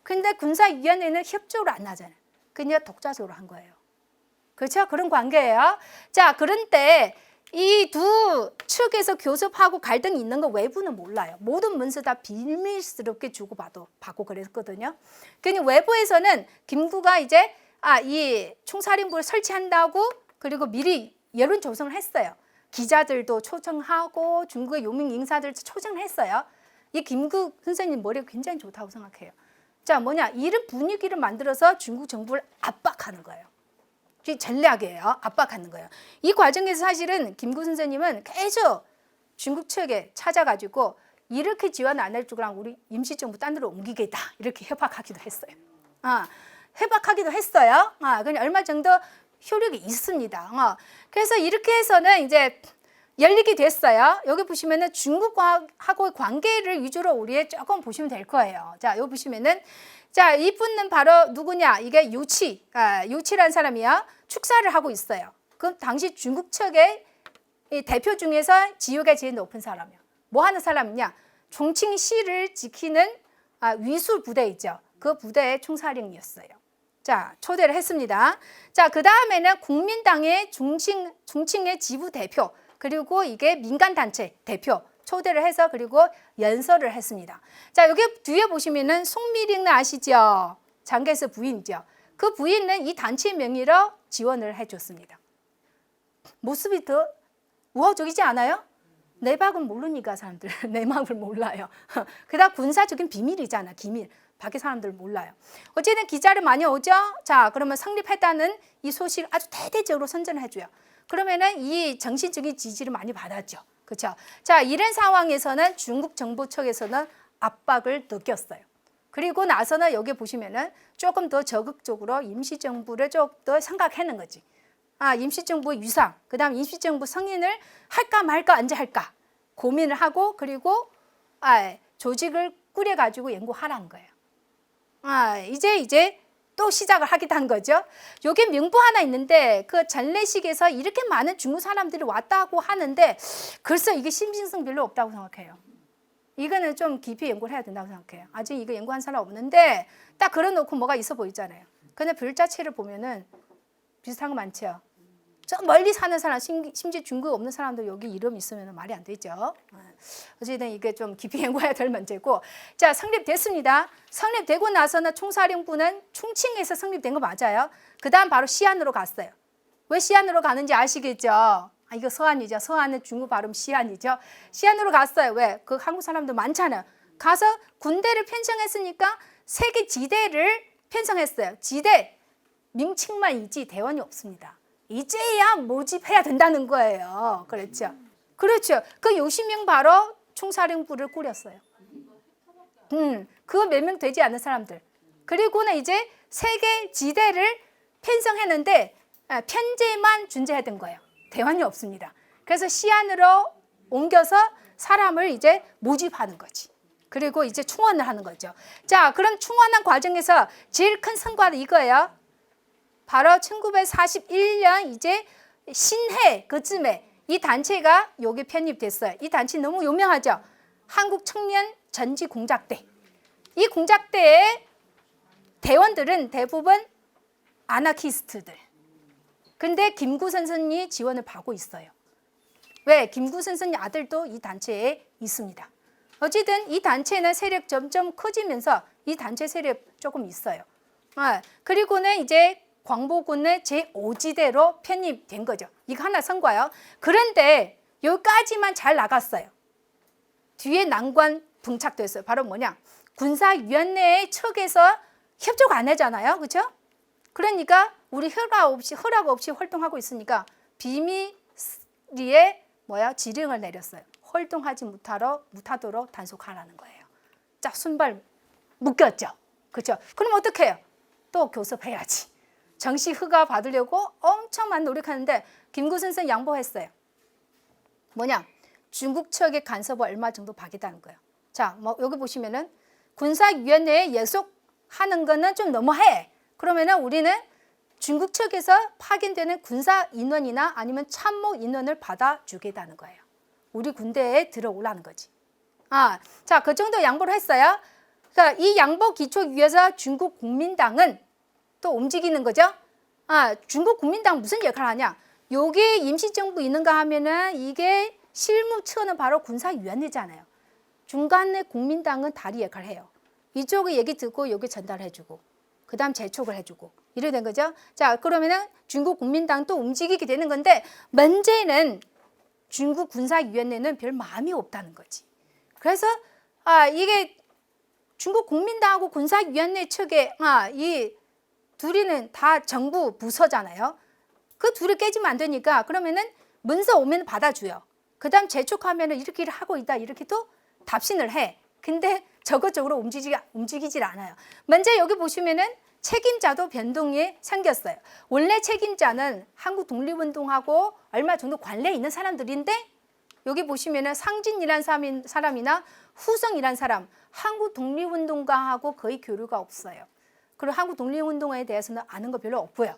근데 군사위원회는 협조를 안 하잖아요. 그냥 독자적으로 한 거예요. 그렇죠? 그런 관계예요. 자, 그런데 이 두 측에서 교섭하고 갈등이 있는 거 외부는 몰라요. 모든 문서 다 비밀스럽게 주고받고 그랬거든요. 그러니 외부에서는 김구가 이제 이 총사령부를 설치한다고 그리고 미리 여론 조성을 했어요. 기자들도 초청하고 중국의 유명 인사들도 초청을 했어요. 이 김구 선생님 머리가 굉장히 좋다고 생각해요. 자, 뭐냐, 이런 분위기를 만들어서 중국 정부를 압박하는 거예요. 전략이에요. 압박하는 거예요. 이 과정에서 사실은 김구 선생님은 계속 중국 측에 찾아가지고 이렇게 지원 안 할 줄랑 우리 임시정부 딴 데로 옮기겠다. 이렇게 협박하기도 했어요. 협박하기도 했어요. 그냥 얼마 정도 효력이 있습니다. 그래서 이렇게 해서는 이제 열리게 됐어요. 여기 보시면은 중국하고의 관계를 위주로 우리 조금 보시면 될 거예요. 자, 여기 보시면은 자, 이분은 바로 누구냐? 이게 유치라는 사람이요. 축사를 하고 있어요. 그럼 당시 중국 측의 대표 중에서 지위가 제일 높은 사람이요. 뭐 하는 사람이냐? 종칭시를 지키는 위술 부대 있죠. 그 부대의 총사령이었어요. 자, 초대를 했습니다. 자, 그 다음에는 국민당의 중칭의 지부 대표, 그리고 이게 민간단체 대표 초대를 해서 그리고 연설을 했습니다. 자, 여기 뒤에 보시면은 송미령은 아시죠? 장개석 부인이죠. 그 부인은 이 단체 명의로 지원을 해줬습니다. 모습이 더 우호적이지 않아요? 내박은 모르니까 사람들 내 마음을 몰라요. 그다음 군사적인 비밀이잖아, 기밀. 밖에 사람들 몰라요. 어쨌든 기자를 많이 오죠. 자, 그러면 성립했다는 이 소식을 아주 대대적으로 선전을 해줘요. 그러면은 이 정신적인 지지를 많이 받았죠. 그렇죠? 자, 이런 상황에서는 중국 정부 측에서는 압박을 느꼈어요. 그리고 나서는 여기 보시면은 조금 더 적극적으로 임시정부를 좀 더 생각하는 거지. 임시정부의 위상, 그다음 임시정부 승인을 할까 말까 언제 할까 고민을 하고 그리고 조직을 꾸려가지고 연구하라는 거예요. 이제 또 시작을 하기도 한 거죠. 여기 명부 하나 있는데 그 전례식에서 이렇게 많은 중국 사람들이 왔다고 하는데 글쎄 이게 신빙성 별로 없다고 생각해요. 이거는 좀 깊이 연구를 해야 된다고 생각해요. 아직 이거 연구한 사람 없는데 딱 그려놓고 뭐가 있어 보이잖아요. 근데 글 자체를 보면은 비슷한 거 많죠. 저 멀리 사는 사람, 심지어 중국 없는 사람도 여기 이름 있으면 말이 안 되죠. 어쨌든 이게 좀 깊이 연구해야 될 문제고. 자, 성립됐습니다. 성립되고 나서는 총사령부는 충칭에서 성립된 거 맞아요. 그 다음 바로 시안으로 갔어요. 왜 시안으로 가는지 아시겠죠? 이거 서안이죠. 서안은 중국 발음 시안이죠. 시안으로 갔어요. 왜? 그 한국 사람들 많잖아요. 가서 군대를 편성했으니까 세계 지대를 편성했어요. 지대, 명칭만이지 대원이 없습니다. 이제야 모집해야 된다는 거예요. 그렇죠? 그렇죠. 그 60명 바로 총사령부를 꾸렸어요. 그거 몇 명 되지 않는 사람들. 그리고는 이제 세계 지대를 편성했는데 편제만 준재하던 거예요. 대원이 없습니다. 그래서 시안으로 옮겨서 사람을 이제 모집하는 거지. 그리고 이제 충원을 하는 거죠. 자, 그럼 충원한 과정에서 제일 큰 성과는 이거예요. 바로 1941년 이제 신해 그쯤에 이 단체가 여기 편입됐어요. 이 단체 너무 유명하죠. 한국 청년 전지 공작대. 이 공작대의 대원들은 대부분 아나키스트들. 근데 김구 선생이 지원을 받고 있어요. 왜? 김구 선생님 아들도 이 단체에 있습니다. 어쨌든 이 단체는 세력 점점 커지면서 이 단체 세력 조금 있어요. 그리고는 이제 광복군의 제5지대로 편입된 거죠. 이거 하나 성과요. 그런데 여기까지만 잘 나갔어요. 뒤에 난관 봉착됐어요. 바로 뭐냐? 군사위원회 측에서 협조가 안 하잖아요. 그렇죠? 그러니까 우리 허락 없이 활동하고 있으니까 비밀리에 지령을 내렸어요. 활동하지 못하도록 단속하라는 거예요. 자, 순발 묶였죠. 그렇죠? 그럼 어떻게 해요? 또 교섭해야지. 정식 허가 받으려고 엄청 많이 노력하는데 김구 선생 양보했어요. 뭐냐? 중국 측의 간섭을 얼마 정도 받겠다는 거예요. 자, 뭐 여기 보시면은 군사위원회에 예속하는 거는 좀 너무해. 그러면은 우리는 중국 측에서 파견되는 군사 인원이나 아니면 참모 인원을 받아주겠다는 거예요. 우리 군대에 들어오라는 거지. 자, 그 정도 양보를 했어요. 그러니까 이 양보 기초 위에서 중국 국민당은 또 움직이는 거죠. 중국 국민당 무슨 역할을 하냐? 여기 임시정부 있는가 하면은 이게 실무처는 바로 군사위원회잖아요. 중간에 국민당은 다리 역할을 해요. 이쪽에 얘기 듣고 여기 전달해주고 그 다음 재촉을 해주고 이래 된 거죠. 자, 그러면은 중국 국민당 또 움직이게 되는 건데 문제는 중국 군사위원회는 별 마음이 없다는 거지. 그래서 이게 중국 국민당하고 군사위원회 측에 이 둘이는 다 정부 부서잖아요. 그 둘이 깨지면 안 되니까 그러면은 문서 오면 받아줘요. 그 다음 재촉하면은 이렇게 하고 있다 이렇게 또 답신을 해. 근데 적극적으로 움직이질 않아요. 먼저 여기 보시면은 책임자도 변동이 생겼어요. 원래 책임자는 한국 독립운동하고 얼마 정도 관련이 있는 사람들인데 여기 보시면은 상진이라는 사람이나 후성이라는 사람 한국 독립운동가하고 거의 교류가 없어요. 그리고 한국 독립운동에 대해서는 아는 거 별로 없고요.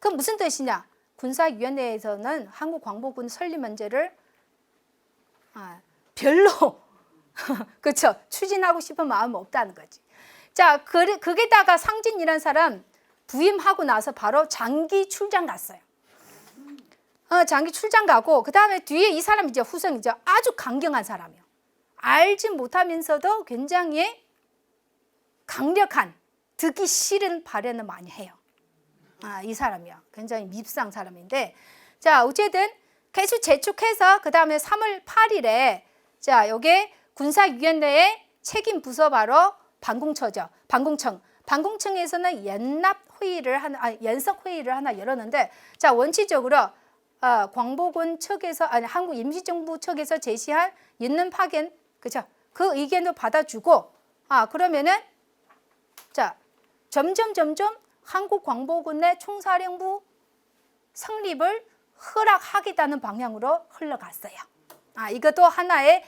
그럼 무슨 뜻이냐? 군사위원회에서는 한국 광복군 설립 문제를 별로 그렇죠. 추진하고 싶은 마음은 없다는 거지. 자, 그게다가 상진이라는 사람 부임하고 나서 바로 장기 출장 갔어요. 장기 출장 가고 그 다음에 뒤에 이 사람이죠. 후성이죠. 아주 강경한 사람이요. 알지 못하면서도 굉장히 강력한 듣기 싫은 발언을 많이 해요. 이 사람이요. 굉장히 밉상 사람인데 자, 어쨌든 계속 재촉해서 그 다음에 3월 8일에 자, 요게 군사위원회의 책임 부서 바로 반공처죠. 반공청. 반공청에서는 연석 회의를 하나 열었는데 자, 원칙적으로 광복군 측에서 한국 임시정부 측에서 제시한 있는 파견 그죠? 그 의견도 받아주고 그러면은 자, 점점 한국 광복군의 총사령부 성립을 허락하겠다는 방향으로 흘러갔어요. 이것도 하나의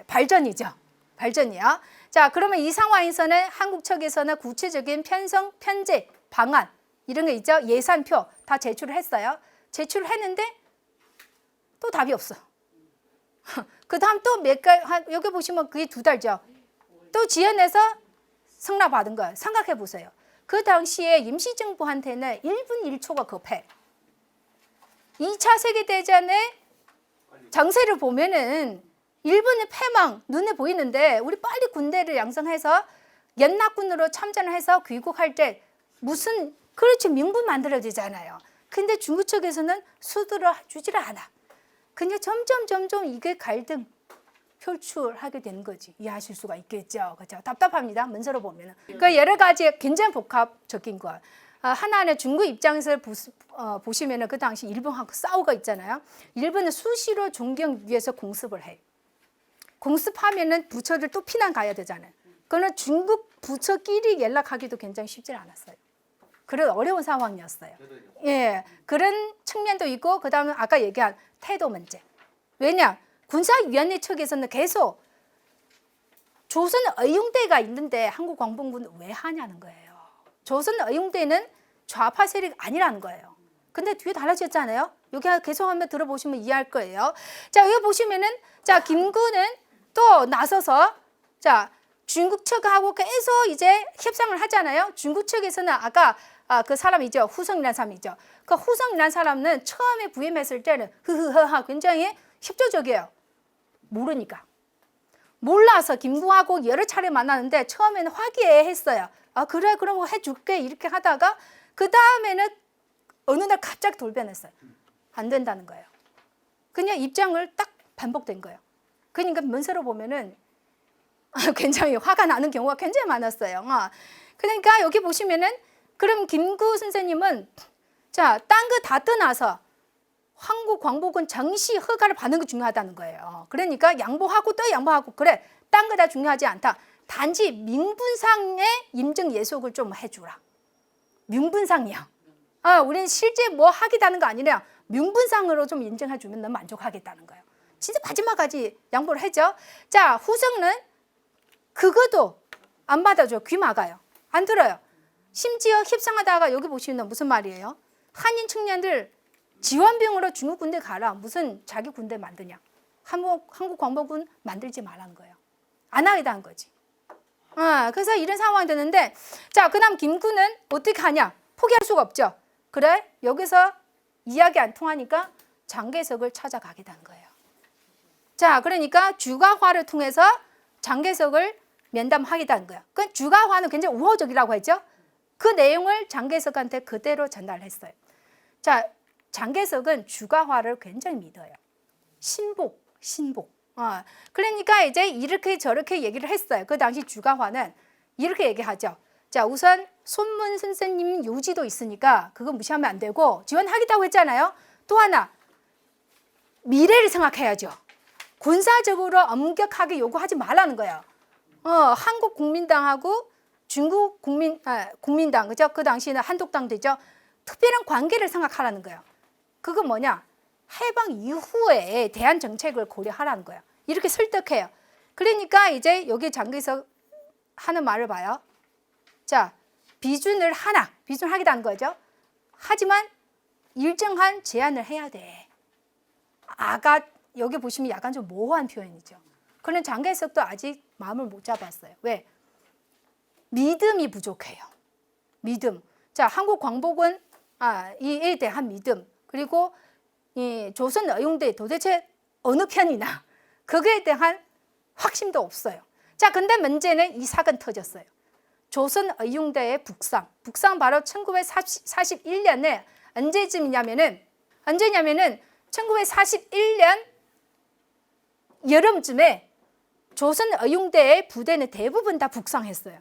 발전이죠. 발전이요. 자, 그러면 이 상황에서는 한국 측에서는 구체적인 편성, 편제, 방안 이런 게 있죠. 예산표 다 제출을 했어요. 제출을 했는데 또 답이 없어. 그 다음 또 여기 보시면 그게 2달죠. 또 지연해서 승낙받은 거예요. 생각해 보세요. 그 당시에 임시정부한테는 1분 1초가 급해. 2차 세계대전의 정세를 보면은 일본의 패망 눈에 보이는데 우리 빨리 군대를 양성해서 연납군으로 참전을 해서 귀국할 때 무슨 그렇지 명분 만들어야 되잖아요. 근데 중국 측에서는 수두를 주지를 않아. 그냥 점점 이게 갈등 표출하게 되는 거지. 이해하실 수가 있겠죠. 그렇죠? 답답합니다. 문서로 보면은. 그 여러 가지 굉장히 복합적인 거. 하나는 중국 입장에서 보시면은 그 당시 일본하고 싸우고 있잖아요. 일본은 수시로 존경 위해서 공습을 해. 공습하면은 부처들 또 피난 가야 되잖아요. 그러나 중국 부처끼리 연락하기도 굉장히 쉽지 않았어요. 그런 어려운 상황이었어요. 예, 그런 측면도 있고 그다음에 아까 얘기한 태도 문제. 왜냐? 군사위원회 측에서는 계속 조선 의용대가 있는데 한국 광복군은 왜 하냐는 거예요. 조선 의용대는 좌파 세력 아니라는 거예요. 근데 뒤에 달라졌잖아요. 여기 계속 한번 들어보시면 이해할 거예요. 자, 여기 보시면은 자, 김구는 또 나서서 자, 중국 측하고 계속 이제 협상을 하잖아요. 중국 측에서는 아까 그 사람이죠. 후성이라는 사람이죠. 그 후성이라는 사람은 처음에 부임했을 때는 흐흐흐하 굉장히 협조적이에요. 모르니까. 몰라서 김구하고 여러 차례 만났는데 처음에는 화기애애했어요. 그래 그럼 해줄게 이렇게 하다가 그 다음에는 어느 날 갑자기 돌변했어요. 안 된다는 거예요. 그냥 입장을 딱 반복된 거예요. 그러니까 문서로 보면은 굉장히 화가 나는 경우가 굉장히 많았어요. 그러니까 여기 보시면은 그럼 김구 선생님은 자, 딴 거 다 떠나서 한국 광복군 정시 허가를 받는 게 중요하다는 거예요. 그러니까 양보하고 또 양보하고 그래 딴 거 다 중요하지 않다. 단지 명분상의 임정 예속을 좀 해주라. 명분상이야. 우리는 실제 뭐 하겠다는 거 아니라 명분상으로 좀 인정해 주면 너무 만족하겠다는 거예요. 진짜 마지막까지 양보를 했죠. 자, 후성은 그것도 안 받아줘요. 귀 막아요. 안 들어요. 심지어 협상하다가 여기 보시면 무슨 말이에요? 한인 청년들 지원병으로 중국 군대 가라. 무슨 자기 군대 만드냐. 한국 광복군 만들지 말라는 거예요. 안 하겠다는 거지. 그래서 이런 상황이 되는데, 자, 그 다음 김구는 어떻게 하냐? 포기할 수가 없죠. 그래? 여기서 이야기 안 통하니까 장개석을 찾아가겠다는 거예요. 자, 그러니까 주가화를 통해서 장개석을 면담하겠다는 거예요. 그 주가화는 굉장히 우호적이라고 했죠. 그 내용을 장개석한테 그대로 전달했어요. 자, 장개석은 주가화를 굉장히 믿어요. 신복. 그러니까 이제 이렇게 저렇게 얘기를 했어요. 그 당시 주가화는 이렇게 얘기하죠. 자, 우선 손문 선생님 요지도 있으니까 그거 무시하면 안 되고 지원하겠다고 했잖아요. 또 하나, 미래를 생각해야죠. 군사적으로 엄격하게 요구하지 말라는 거예요. 한국 국민당하고 중국 국민당, 그죠? 그 당시에는 한독당 되죠. 특별한 관계를 생각하라는 거예요. 그거 뭐냐? 해방 이후에 대한 정책을 고려하라는 거예요. 이렇게 설득해요. 그러니까 이제 여기 장개석 하는 말을 봐요. 자, 비준을 하겠다는 거죠. 하지만 일정한 제한을 해야 돼. 여기 보시면 약간 좀 모호한 표현이죠. 그런 장개석도 아직 마음을 못 잡았어요. 왜? 믿음이 부족해요. 믿음. 자, 한국 광복은 이에 대한 믿음. 그리고 이 조선 어용대 도대체 어느 편이나 그거에 대한 확신도 없어요. 자, 근데 문제는 이 사건 터졌어요. 조선 어용대의 북상 바로 1941년에 언제냐면은 1941년 여름쯤에 조선 어용대의 부대는 대부분 다 북상했어요.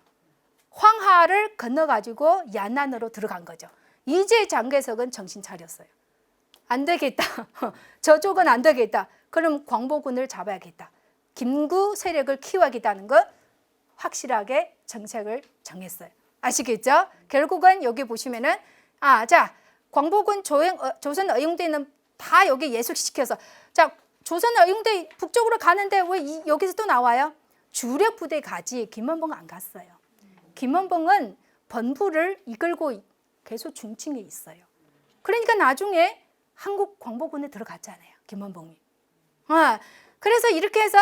황하를 건너가지고 야난으로 들어간 거죠. 이제 장개석은 정신 차렸어요. 안 되겠다. 저쪽은 안 되겠다. 그럼 광복군을 잡아야겠다. 김구 세력을 키워야겠다는 것 확실하게 정책을 정했어요. 아시겠죠? 결국은 여기 보시면은 자, 광복군 조선 어용대는 다 여기 예속시켜서 자, 조선 어용대 북쪽으로 가는데 왜 여기서 또 나와요? 주력 부대 가지 김원봉은 안 갔어요. 김원봉은 본부를 이끌고 계속 중층에 있어요. 그러니까 나중에 한국 광복군에 들어갔잖아요. 김원봉이. 그래서 이렇게 해서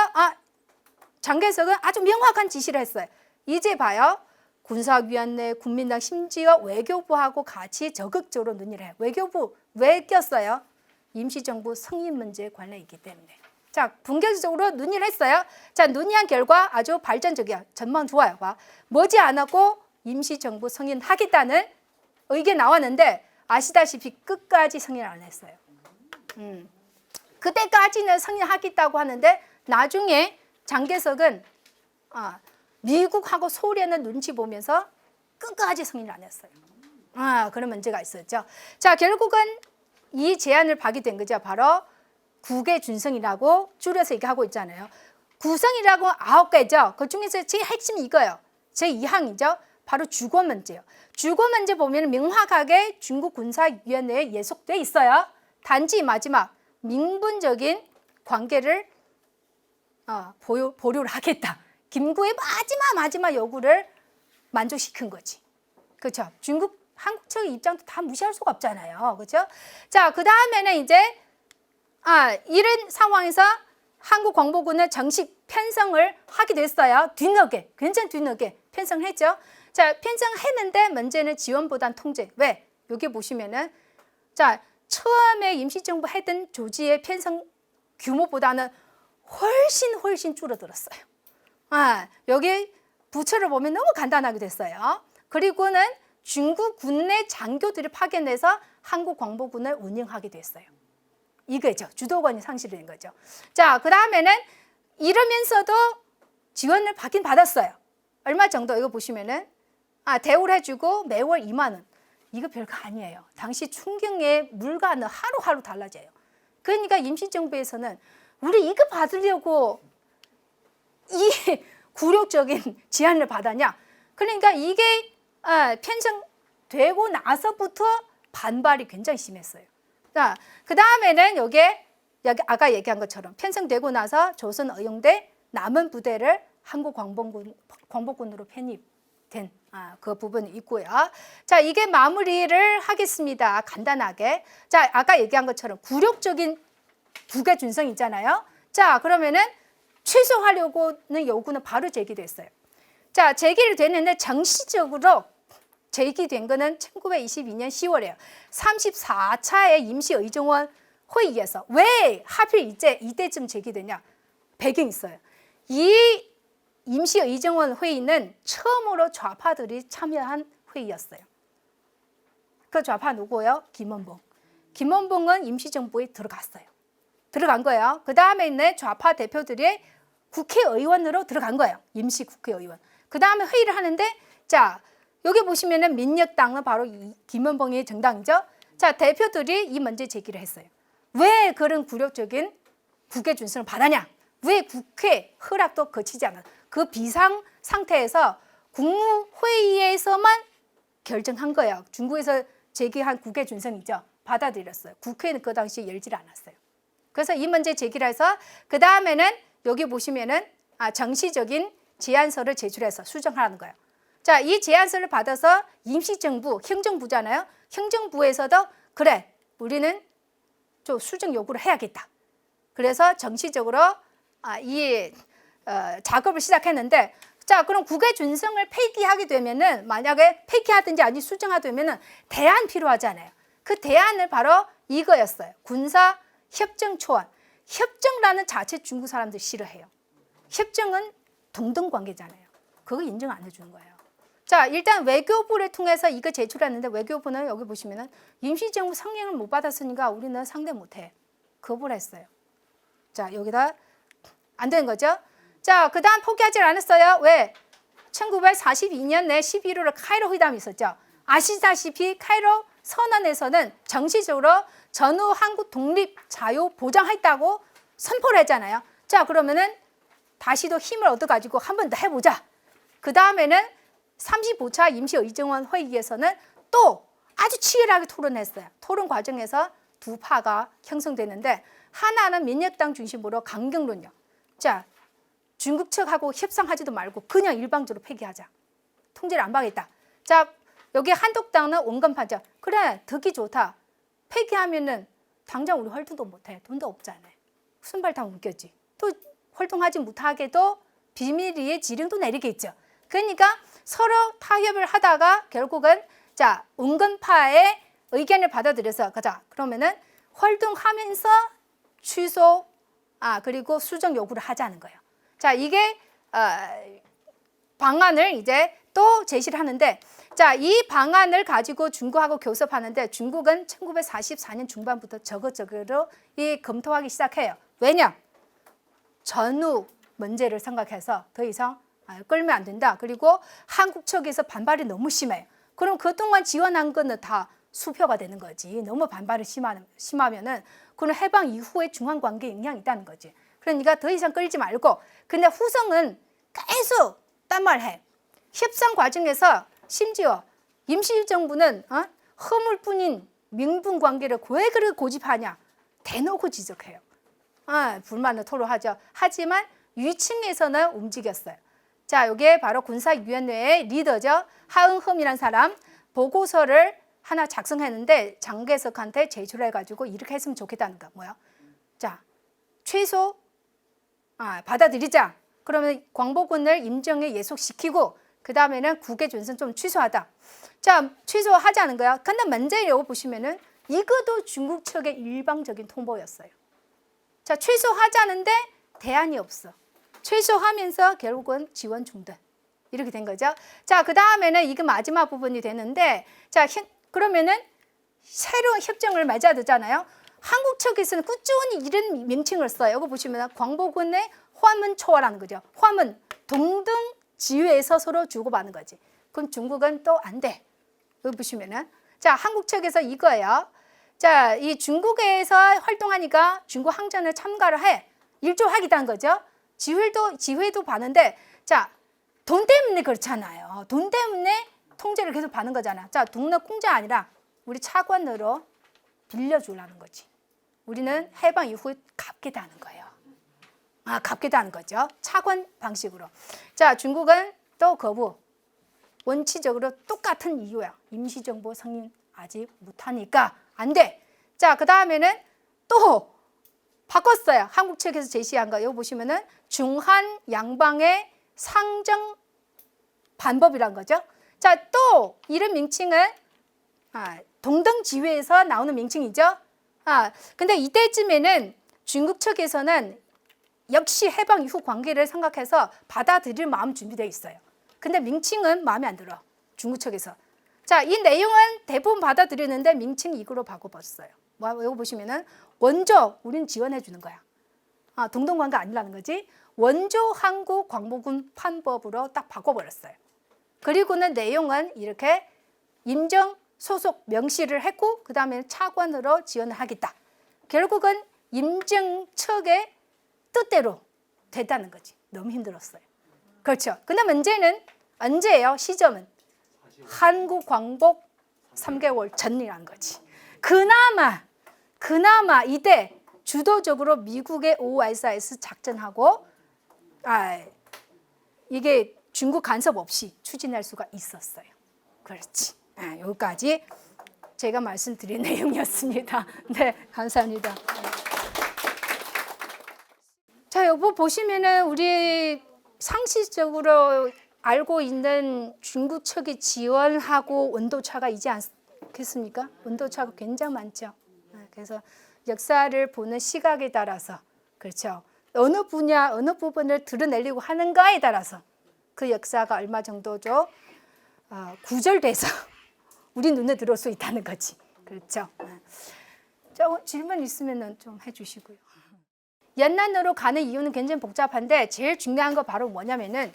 장개석은 아주 명확한 지시를 했어요. 이제 봐요. 군사위원회, 국민당, 심지어 외교부하고 같이 적극적으로 논의를 해요. 외교부 왜 꼈어요? 임시정부 승인 문제에 관련이 있기 때문에. 자, 본격적으로 논의를 했어요. 자, 논의한 결과 아주 발전적이야. 전망 좋아요. 봐. 머지않았고 임시정부 승인하겠다는 의견 나왔는데 아시다시피 끝까지 승인 안 했어요. 그때까지는 승인하겠다고 하는데 나중에 장개석은 미국하고 소련의 눈치 보면서 끝까지 승인을 안 했어요. 그런 문제가 있었죠. 자, 결국은 이 제안을 받게 된 거죠. 바로 국외 준성이라고 줄여서 얘기하고 있잖아요. 구성이라고 9개죠. 그 중에서 제일 핵심이 이거예요. 제2항이죠. 바로 주거 문제예요. 주거 문제 보면 명확하게 중국 군사위원회에 예속돼 있어요. 단지 마지막 명분적인 관계를 보류를 하겠다. 김구의 마지막 요구를 만족시킨 거지. 그렇죠? 한국 측의 입장도 다 무시할 수가 없잖아요. 그렇죠? 자, 그 다음에는 이제 이런 상황에서 한국 광복군은 정식 편성을 하게 됐어요. 뒤늦게, 굉장히 뒤늦게 편성했죠. 자, 편성했는데 문제는 지원보단 통제. 왜? 여기 보시면은 자, 처음에 임시정부 했던 조지의 편성 규모보다는 훨씬 줄어들었어요. 여기 부처를 보면 너무 간단하게 됐어요. 그리고는 중국 군내 장교들이 파견돼서 한국 광복군을 운영하게 됐어요. 이거죠. 주도권이 상실된 거죠. 자, 그 다음에는 이러면서도 지원을 받긴 받았어요. 얼마 정도 이거 보시면은 대우를 해주고 매월 2만 원. 이거 별거 아니에요. 당시 충경의 물가는 하루하루 달라져요. 그러니까 임시정부에서는 우리 이거 받으려고 이 굴욕적인 제안을 받았냐. 그러니까 이게 편성되고 나서부터 반발이 굉장히 심했어요. 자, 그 다음에는 요게 여기 아까 얘기한 것처럼 편성되고 나서 조선 의용대 남은 부대를 한국 광복군으로 편입된 그 부분이 있고요. 자, 이게 마무리를 하겠습니다. 간단하게. 자, 아까 얘기한 것처럼 굴욕적인 국외 준성 있잖아요. 자, 그러면은 취소하려고는 요구는 바로 제기됐어요. 자, 제기를 됐는데 정식적으로 제기된 거는 1922년 10월이에요. 34차의 임시의정원 회의에서. 왜 하필 이때쯤 제기되냐? 배경이 있어요. 이 임시의정원 회의는 처음으로 좌파들이 참여한 회의였어요. 그 좌파 누구요? 김원봉. 김원봉은 임시정부에 들어갔어요. 들어간 거예요. 그 다음에 있는 좌파 대표들이 국회의원으로 들어간 거예요. 임시 국회의원. 그 다음에 회의를 하는데, 자, 여기 보시면은 민혁당은 바로 김원봉의 정당이죠. 자, 대표들이 이 문제 제기를 했어요. 왜 그런 굴욕적인 국회 준성을 받았냐? 왜 국회 허락도 거치지 않아? 그 비상 상태에서 국무회의에서만 결정한 거예요. 중국에서 제기한 국회 준성이죠. 받아들였어요. 국회는 그 당시 열지를 않았어요. 그래서 이 문제 제기를 해서 그 다음에는 여기 보시면은 정시적인 제안서를 제출해서 수정하라는 거예요. 자, 이 제안서를 받아서 임시정부, 행정부잖아요. 행정부에서도 그래, 우리는 좀 수정 요구를 해야겠다. 그래서 정식적으로 작업을 시작했는데, 자, 그럼 국외 준성을 폐기하게 되면은, 만약에 폐기하든지 아니 수정하게 되면은 대안 필요하잖아요. 그 대안을 바로 이거였어요. 군사 협정 초안. 협정라는 자체 중국 사람들 싫어해요. 협정은 동등 관계잖아요. 그거 인정 안 해주는 거예요. 자, 일단 외교부를 통해서 이거 제출했는데, 외교부는 여기 보시면은 임시정부 상명을 못 받았으니까 우리는 상대 못해. 거부를 했어요. 자, 여기다 안 되는 거죠. 자, 그 다음 포기하지 않았어요. 왜? 1942년 내 11월 카이로 회담이 있었죠. 아시다시피 카이로 선언에서는 정식적으로 전후 한국 독립 자유 보장했다고 선포를 했잖아요. 자, 그러면은 다시도 힘을 얻어가지고 한 번 더 해보자. 그 다음에는 35차 임시의정원 회의에서는 또 아주 치열하게 토론했어요. 토론 과정에서 두 파가 형성되는데, 하나는 민혁당 중심으로 강경론요. 자, 중국 측하고 협상하지도 말고 그냥 일방적으로 폐기하자. 통제를 안 받겠다. 자, 여기 한독당은 온건파죠. 그래, 듣기 좋다. 폐기하면은 당장 우리 활동도 못해. 돈도 없잖아요. 순발 다 묶였지. 또 활동하지 못하게도 비밀리에 지령도 내리겠죠. 그러니까 서로 타협을 하다가 결국은 자, 온건파의 의견을 받아들여서 가자. 그러면은 활동하면서 취소, 그리고 수정 요구를 하자는 거예요. 자, 이게 방안을 이제 또 제시를 하는데, 자, 이 방안을 가지고 중국하고 교섭하는데, 중국은 1944년 중반부터 저것저것으로 검토하기 시작해요. 왜냐? 전후 문제를 생각해서 더 이상 끌면 안 된다. 그리고 한국 측에서 반발이 너무 심해요. 그럼 그동안 지원한 거는 다 수표가 되는 거지. 너무 반발이 심하면은 그는 해방 이후에 중한 관계에 영향이 있다는 거지. 그러니까 더 이상 끌지 말고. 근데 후성은 계속 딴 말 해. 협상 과정에서 심지어 임시정부는 허물뿐인 명분 관계를 왜 그렇게 고집하냐. 대놓고 지적해요. 불만을 토로하죠. 하지만 위층에서는 움직였어요. 자, 이게 바로 군사위원회의 리더죠. 하응흠이라는 사람 보고서를 하나 작성했는데 장개석한테 제출해가지고 이렇게 했으면 좋겠다는 거 뭐야? 자, 최소 받아들이자. 그러면 광복군을 임정에 예속시키고 그 다음에는 국외 준성 좀 취소하다. 자, 취소하자는 거야. 근데 문제를 여기 보시면은 이것도 중국 측의 일방적인 통보였어요. 자, 취소하자는데 대안이 없어. 취소하면서 결국은 지원 중단. 이렇게 된 거죠. 자, 그 다음에는 이게 마지막 부분이 되는데, 자, 그러면은 새로운 협정을 맺어야 되잖아요. 한국 측에서는 꾸준히 이런 명칭을 써요. 여기 보시면 광복군의 화문 초월하는 거죠. 화문, 동등 지위에서 서로 주고받는 거지. 그럼 중국은 또 안 돼. 여기 보시면은. 자, 한국 측에서 이거예요. 자, 이 중국에서 활동하니까 중국 항전에 참가를 해. 일조하겠다는 거죠. 지회도 받는데, 자, 돈 때문에 그렇잖아요. 돈 때문에 통제를 계속 받는 거잖아. 자, 동네 공짜 아니라 우리 차관으로 빌려주라는 거지. 우리는 해방 이후에 갚겠다 하는 거예요. 갚겠다 하는 거죠. 차관 방식으로. 자, 중국은 또 거부. 원칙적으로 똑같은 이유야. 임시정부 승인 아직 못하니까 안 돼. 자, 그 다음에는 또 바꿨어요. 한국 측에서 제시한 거. 이거 보시면은 중한 양방의 상정 반법이란 거죠. 자, 또 이런 명칭은 동등지회에서 나오는 명칭이죠. 근데 이때쯤에는 중국 측에서는 역시 해방 이후 관계를 생각해서 받아들일 마음 준비되어 있어요. 근데 명칭은 마음에 안 들어. 중국 측에서. 자, 이 내용은 대부분 받아들였는데 명칭 이거로 바꿔봤어요. 이거 보시면은 원조 우리는 지원해 주는 거야. 동등관계 아니라는 거지. 원조 한국 광복군 판법으로 딱 바꿔버렸어요. 그리고는 내용은 이렇게 임정 소속 명시를 했고 그 다음에 차관으로 지원을 하겠다. 결국은 임정 측의 뜻대로 됐다는 거지. 너무 힘들었어요. 그렇죠. 근데 문제는 언제예요? 시점은 한국 광복 3개월 전이라는 거지. 그나마 이때 주도적으로 미국의 OSIS 작전하고 이게 중국 간섭 없이 추진할 수가 있었어요. 그렇지. 여기까지 제가 말씀드린 내용이었습니다. 네, 감사합니다. 자, 여기 보시면은 우리 상식적으로 알고 있는 중국 측이 지원하고 온도차가 있지 않겠습니까? 온도차가 굉장히 많죠. 그래서 역사를 보는 시각에 따라서 그렇죠. 어느 분야, 어느 부분을 드러내려고 하는가에 따라서 그 역사가 얼마 정도죠 구절돼서 우리 눈에 들어올 수 있다는 거지. 그렇죠. 질문 있으면 좀 해주시고요. 연난으로 가는 이유는 굉장히 복잡한데 제일 중요한 거 바로 뭐냐면은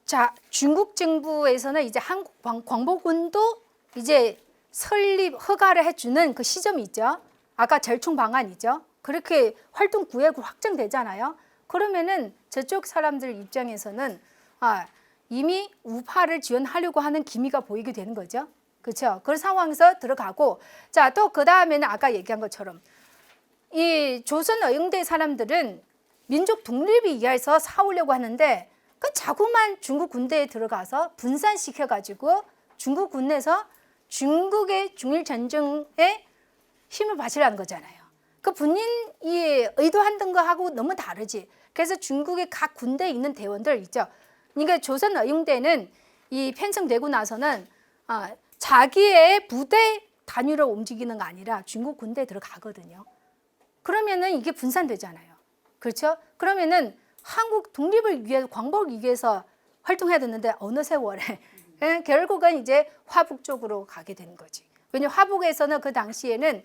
자, 중국 정부에서는 이제 한국 광복군도 이제 설립 허가를 해주는 그 시점이 있죠. 아까 절충 방안이죠. 그렇게 활동 구역으로 확정되잖아요. 그러면은 저쪽 사람들 입장에서는 이미 우파를 지원하려고 하는 기미가 보이게 되는 거죠. 그렇죠. 그런 상황에서 들어가고 자, 또 그 다음에는 아까 얘기한 것처럼 이 조선 어용대 사람들은 민족 독립을 위해서 싸우려고 하는데 그 자꾸만 중국 군대에 들어가서 분산시켜가지고 중국 군에서 중국의 중일전쟁에 힘을 받으라는 거잖아요. 그 본인이 의도한 거하고 너무 다르지. 그래서 중국의 각 군대에 있는 대원들 있죠. 그러니까 조선 어용대는 이 편성되고 나서는 자기의 부대 단위로 움직이는 거 아니라 중국 군대에 들어가거든요. 그러면은 이게 분산되잖아요. 그렇죠? 그러면은 한국 독립을 위해 광복을 위해서 활동해야 되는데 어느 세월에 결국은 이제 화북 쪽으로 가게 되는 거지. 왜냐하면 화북에서는 그 당시에는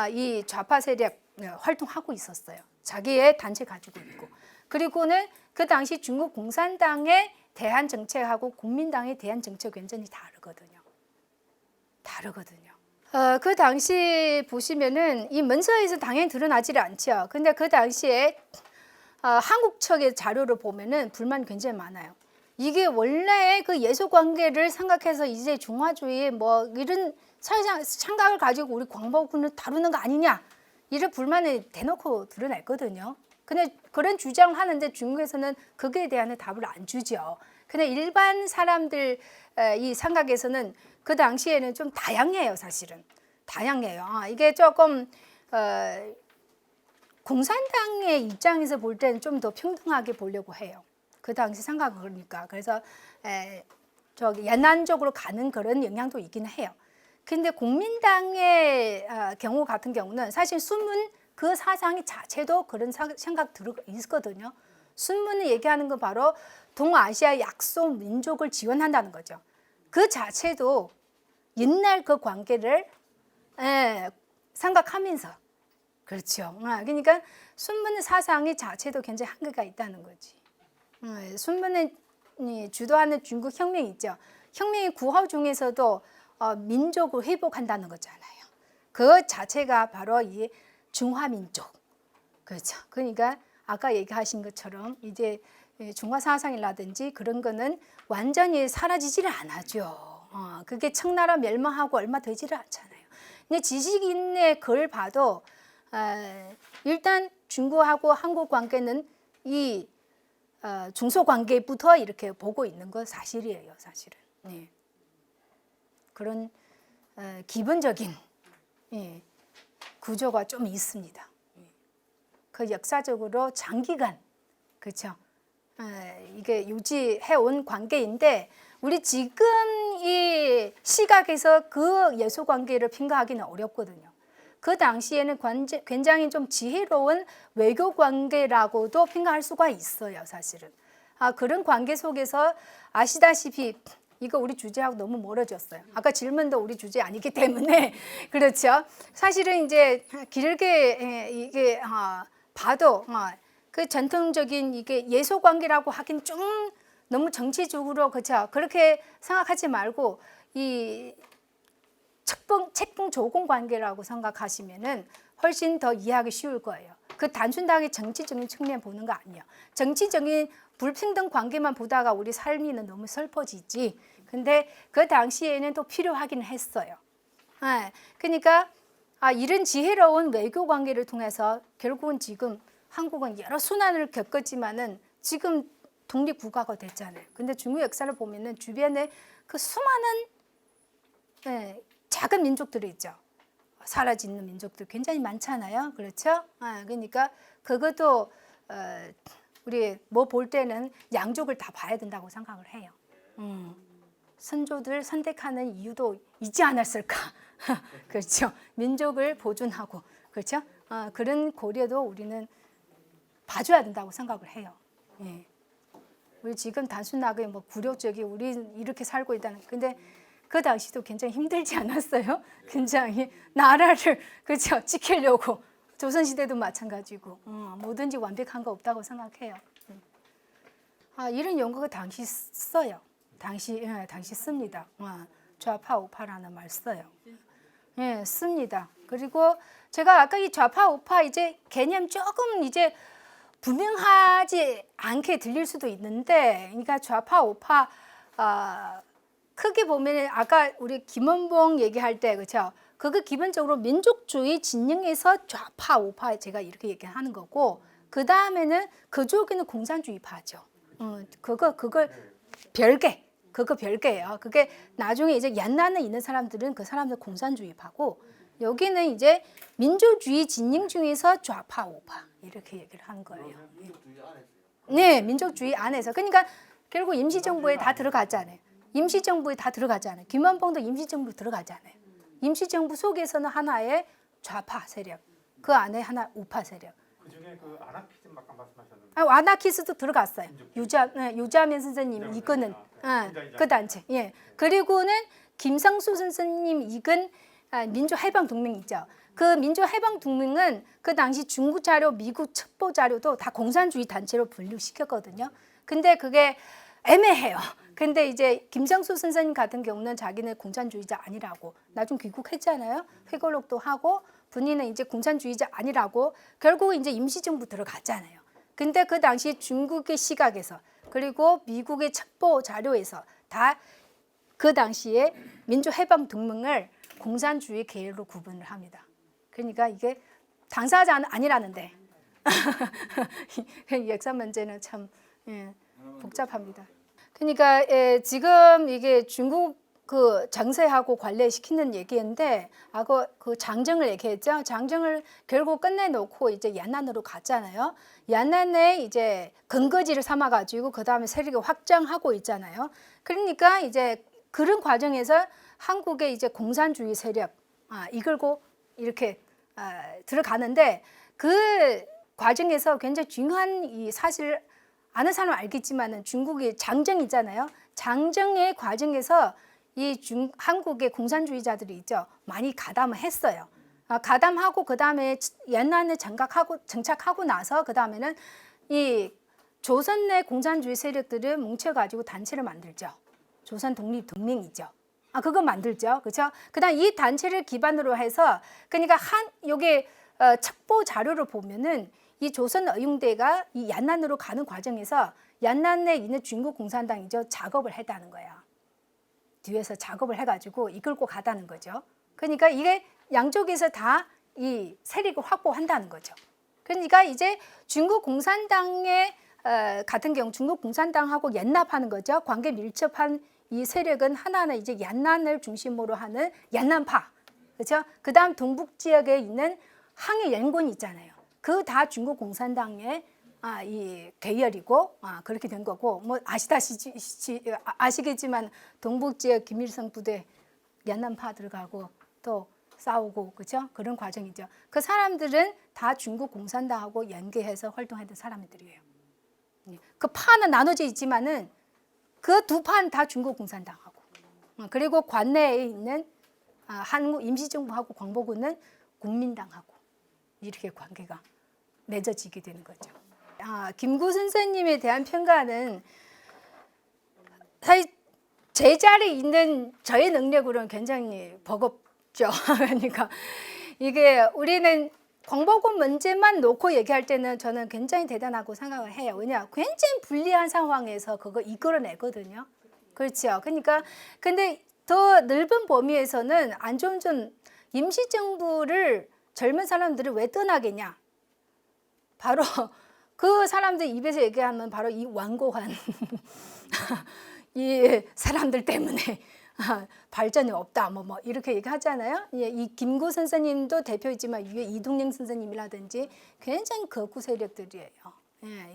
이 좌파 세력 활동하고 있었어요. 자기의 단체 가지고 있고. 그리고는 그 당시 중국 공산당의 대한 정책하고 국민당의 대한 정책 완전히 다르거든요. 그 당시 보시면은 이 문서에서 당연히 드러나지를 않죠. 근데 그 당시에 한국 측의 자료를 보면은 불만이 굉장히 많아요. 이게 원래 그 예속 관계를 생각해서 이제 중화주의 뭐 이런 생각을 가지고 우리 광복군을 다루는 거 아니냐 이런 불만을 대놓고 드러냈거든요. 근데 그런 주장을 하는데 중국에서는 거기에 대한 답을 안 주죠. 근데 일반 사람들 이 생각에서는 그 당시에는 좀 다양해요, 사실은. 다양해요. 이게 조금 공산당의 입장에서 볼 때는 좀 더 평등하게 보려고 해요. 그 당시 생각은 그러니까. 그래서 저기 연안적으로 가는 그런 영향도 있긴 해요. 근데 국민당의 경우 같은 경우는 사실 순문 그 사상이 자체도 그런 생각 들어 있거든요. 순문을 얘기하는 건 바로 동아시아 약소 민족을 지원한다는 거죠. 그 자체도 옛날 그 관계를 생각하면서 그렇죠. 그러니까 순문의 사상이 자체도 굉장히 한계가 있다는 거지. 순문을 주도하는 중국 혁명 있죠. 혁명의 구호 중에서도 민족을 회복한다는 거잖아요. 그 자체가 바로 이 중화민족. 그렇죠. 그러니까 아까 얘기하신 것처럼 이제 중화 사상이라든지 그런 거는 완전히 사라지지를 않아죠. 그게 청나라 멸망하고 얼마 되지를 않잖아요. 근데 지식인의 글 봐도 일단 중국하고 한국 관계는 이 중소 관계부터 이렇게 보고 있는 건 사실이에요, 사실은. 네. 그런 기본적인 구조가 좀 있습니다. 그 역사적으로 장기간 그렇죠. 이게 유지해 온 관계인데 우리 지금 이 시각에서 그 예수 관계를 평가하기는 어렵거든요. 그 당시에는 굉장히 좀 지혜로운 외교 관계라고도 평가할 수가 있어요, 사실은. 그런 관계 속에서 아시다시피 이거 우리 주제하고 너무 멀어졌어요. 아까 질문도 우리 주제 아니기 때문에 그렇죠. 사실은 이제 길게 이게 봐도 그 전통적인 이게 예소 관계라고 하긴 좀 너무 정치적으로 그렇죠. 그렇게 생각하지 말고 이 책봉 조공 관계라고 생각하시면은 훨씬 더 이해하기 쉬울 거예요. 그 단순하게 정치적인 측면 보는 거 아니에요. 정치적인 불평등 관계만 보다가 우리 삶이는 너무 슬퍼지지. 근데 그 당시에는 또 필요하긴 했어요. 그러니까 이런 지혜로운 외교 관계를 통해서 결국은 지금 한국은 여러 순환을 겪었지만은 지금 독립국가가 됐잖아요. 근데 중국 역사를 보면은 주변에 그 수많은 작은 민족들이 있죠. 사라지는 민족들 굉장히 많잖아요. 그렇죠? 그러니까 그것도 우리 뭐 볼 때는 양쪽을 다 봐야 된다고 생각을 해요. 선조들 선택하는 이유도 있지 않았을까? 그렇죠. 민족을 보존하고 그렇죠. 그런 고려도 우리는 봐줘야 된다고 생각을 해요. 예. 우리 지금 단순하게 뭐 굴욕적이 우리 이렇게 살고 있다는. 근데 그 당시도 굉장히 힘들지 않았어요? 굉장히 나라를 그렇죠 지키려고 조선시대도 마찬가지고 뭐든지 완벽한 거 없다고 생각해요. 이런 연구가 당시 써요. 당시 씁니다. 좌파 우파라는 말 써요. 예, 씁니다. 그리고 제가 아까 이 좌파 우파 이제 개념 조금 이제 분명하지 않게 들릴 수도 있는데, 그러니까 좌파 우파 크게 보면 아까 우리 김원봉 얘기할 때 그렇죠. 그거 기본적으로 민족주의 진영에서 좌파 우파 제가 이렇게 얘기하는 거고, 그 다음에는 그쪽에는 공산주의파죠. 그거 별개. 그거 별개예요. 그게 나중에 이제 연난에 있는 사람들은 그 사람들 공산주의파고, 여기는 이제 민주주의 진영 중에서 좌파 우파 이렇게 얘기를 하는 거예요. 민족주의 안에서요? 네, 민족주의 안에서. 그러니까 결국 임시정부에 다 들어갔잖아요. 임시정부에 다 들어가잖아요. 김원봉도 임시정부 들어가잖아요. 임시정부 속에서는 하나의 좌파 세력, 그 안에 하나 우파 세력. 그 중에 그 아나키즘 아까 말씀하셨는데. 아나키스도 들어갔어요. 유자면 선생님 이끄는 그 단체. 예. 그리고는 김상수 선생님 이끈 민주해방동맹이죠. 그 민주해방동맹은 그 당시 중국 자료, 미국 첩보 자료도 다 공산주의 단체로 분류시켰거든요. 근데 그게 애매해요. 근데 이제 김상수 선생님 같은 경우는 자기는 공산주의자 아니라고 나중 귀국했잖아요. 회고록도 하고 본인은 이제 공산주의자 아니라고 결국 이제 임시정부 들어갔잖아요. 근데 그 당시 중국의 시각에서 그리고 미국의 첩보 자료에서 다 그 당시에 민주해방동맹을 공산주의 계열로 구분을 합니다. 그러니까 이게 당사자는 아니라는데 역사 문제는 참 복잡합니다. 그러니까 지금 이게 중국 그 정세하고 관련시키는 얘기인데 그 장정을 얘기했죠. 장정을 결국 끝내놓고 이제 연난으로 갔잖아요. 연난에 이제 근거지를 삼아가지고 그 다음에 세력을 확장하고 있잖아요. 그러니까 이제 그런 과정에서 한국의 이제 공산주의 세력 이끌고 이렇게 들어가는데 그 과정에서 굉장히 중요한 이 사실 아는 사람은 알겠지만은 중국이 장정이잖아요. 장정의 과정에서 한국의 공산주의자들이 있죠. 많이 가담을 했어요. 가담하고 그 다음에 연난에 정착하고 나서 그 다음에는 이 조선 내 공산주의 세력들을 뭉쳐가지고 단체를 만들죠. 조선 독립동맹이죠. 그거 만들죠. 그렇죠? 그다음 이 단체를 기반으로 해서 그러니까 요게 첩보 자료를 보면은 이 조선 의용대가 이 연난으로 가는 과정에서 연난에 있는 중국 공산당이죠. 작업을 했다는 거예요. 뒤에서 작업을 해가지고 이끌고 가다는 거죠. 그러니까 이게 양쪽에서 다 이 세력을 확보한다는 거죠. 그러니까 이제 중국 공산당의 같은 경우 중국 공산당하고 연납하는 거죠. 관계 밀접한 이 세력은 하나는 이제 얀난을 중심으로 하는 얀난파, 그렇죠? 그다음 동북 지역에 있는 항해 연군이 있잖아요. 그 다 중국 공산당의 이 계열이고 그렇게 된 거고 뭐 아시겠지만 동북 지역 김일성 부대 얀난파 들어가고 또 싸우고 그죠? 그런 과정이죠. 그 사람들은 다 중국 공산당하고 연계해서 활동했던 사람들이에요. 그 파는 나눠져 있지만은 그 두 파는 다 중국 공산당하고 그리고 관내에 있는 한국 임시정부하고 광복군은 국민당하고 이렇게 관계가 맺어지게 되는 거죠. 김구 선생님에 대한 평가는 사실 제 자리에 있는 저의 능력으로는 굉장히 버겁죠. 그러니까 이게 우리는 광복군 문제만 놓고 얘기할 때는 저는 굉장히 대단하고 생각을 해요. 왜냐, 굉장히 불리한 상황에서 그거 이끌어내거든요. 그렇죠. 그러니까 근데 더 넓은 범위에서는 안 좋은 점 임시정부를 젊은 사람들이 왜 떠나겠냐? 바로 그 사람들 입에서 얘기하면 바로 이 완고한 이 사람들 때문에 발전이 없다 뭐 이렇게 얘기하잖아요. 이 김구 선생님도 대표이지만 위에 이동영 선생님이라든지 굉장히 극우 세력들이에요.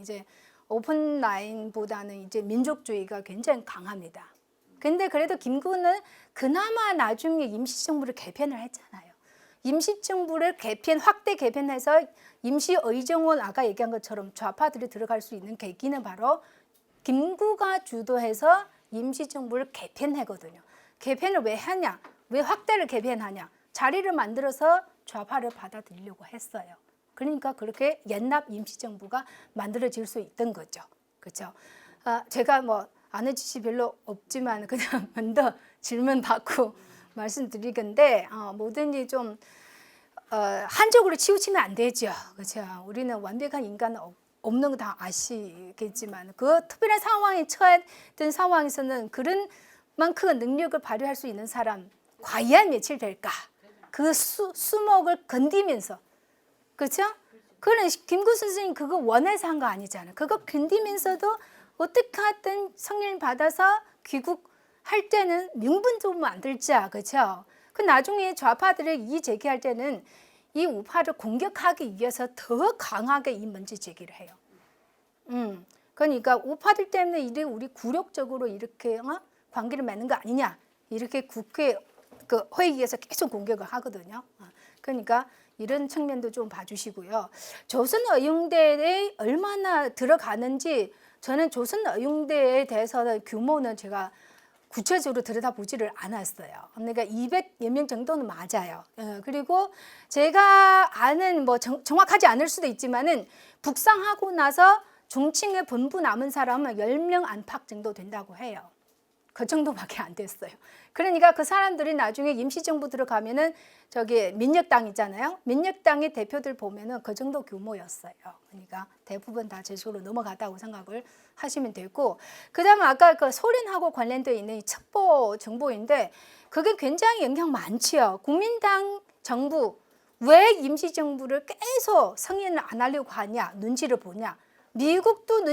이제 오픈 라인보다는 이제 민족주의가 굉장히 강합니다. 근데 그래도 김구는 그나마 나중에 임시정부를 개편을 했잖아요. 임시정부를 확대 개편해서 임시의정원 아까 얘기한 것처럼 좌파들이 들어갈 수 있는 계기는 바로 김구가 주도해서 임시정부를 개편하거든요. 개편을 왜 하냐? 왜 확대를 개편하냐? 자리를 만들어서 좌파를 받아들이려고 했어요. 그러니까 그렇게 연납 임시정부가 만들어질 수 있던 거죠. 그렇죠? 제가 뭐 아는 지식이 별로 없지만 그냥 먼저 질문 받고 말씀드리건데 뭐든지 좀 한쪽으로 치우치면 안 되죠. 그렇죠? 우리는 완벽한 인간은 없는 거 다 아시겠지만 그 특별한 상황에 처했던 상황에서는 그런 만큼 능력을 발휘할 수 있는 사람 과연 며칠 될까? 그 수목을 건디면서 그렇죠? 그런 김구 선생님 그거 원해서 한 거 아니잖아요. 그거 견디면서도 어떻게 하든 성령 받아서 귀국할 때는 명분도 만들자, 그렇죠? 그 나중에 좌파들이 이 제기할 때는 이 우파를 공격하기 위해서 더 강하게 이 문제 제기를 해요. 그러니까 우파들 때문에 이래 우리 굴욕적으로 이렇게 관계를 맺는 거 아니냐 이렇게 국회 그 회의에서 계속 공격을 하거든요. 그러니까 이런 측면도 좀 봐주시고요. 조선의용대에 얼마나 들어가는지 저는 조선의용대에 대해서는 규모는 제가 구체적으로 들여다보지를 않았어요. 그러니까 200여 명 정도는 맞아요. 그리고 제가 아는 뭐 정확하지 않을 수도 있지만은 북상하고 나서 중층에 본부 남은 사람은 10명 안팎 정도 된다고 해요. 그 정도밖에 안 됐어요. 그러니까 그 사람들이 나중에 임시정부 들어가면은 저기 민혁당 있잖아요. 민혁당의 대표들 보면은 그 정도 규모였어요. 그러니까 대부분 다 제주로 넘어갔다고 생각을 하시면 되고, 그다음에 아까 그 소련하고 관련되어 있는 이 첩보 정보인데 그게 굉장히 영향 많지요. 국민당 정부 왜 임시정부를 계속 승인을 안 하려고 하냐, 눈치를 보냐. 미국도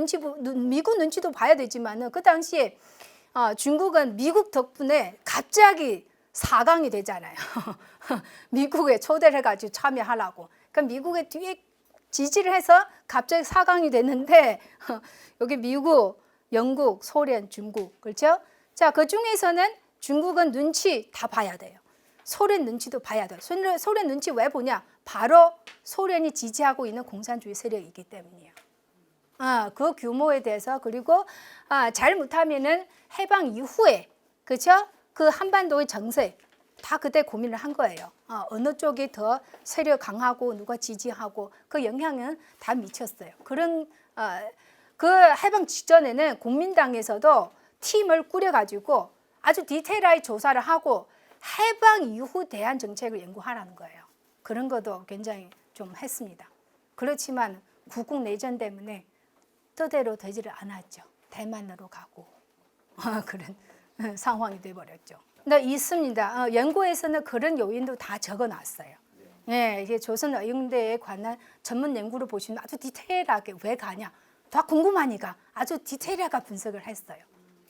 미국 눈치도 봐야 되지만은 그 당시에 중국은 미국 덕분에 갑자기 4강이 되잖아요. 미국에 초대를 해가지고 참여하라고. 그러니까 미국의 뒤에 지지를 해서 갑자기 4강이 됐는데 여기 미국, 영국, 소련, 중국, 그렇죠? 자, 그 중에서는 중국은 눈치 다 봐야 돼요. 소련 눈치도 봐야 돼요. 소련 눈치 왜 보냐? 바로 소련이 지지하고 있는 공산주의 세력이기 때문이에요. 그 규모에 대해서 그리고 잘못하면은 해방 이후에 그렇죠? 그 한반도의 정세 다 그때 고민을 한 거예요. 어느 쪽이 더 세력 강하고 누가 지지하고 그 영향은 다 미쳤어요. 그런 그 해방 직전에는 국민당에서도 팀을 꾸려가지고 아주 디테일하게 조사를 하고 해방 이후 대한 정책을 연구하라는 거예요. 그런 것도 굉장히 좀 했습니다. 그렇지만 국국 내전 때문에 뜻대로 되지를 않았죠. 대만으로 가고 그런 상황이 돼버렸죠. 네, 있습니다. 연구에서는 그런 요인도 다 적어놨어요. 예, 이게 조선의용대에 관한 전문 연구를 보시면 아주 디테일하게 왜 가냐, 다 궁금하니까 아주 디테일하게 분석을 했어요.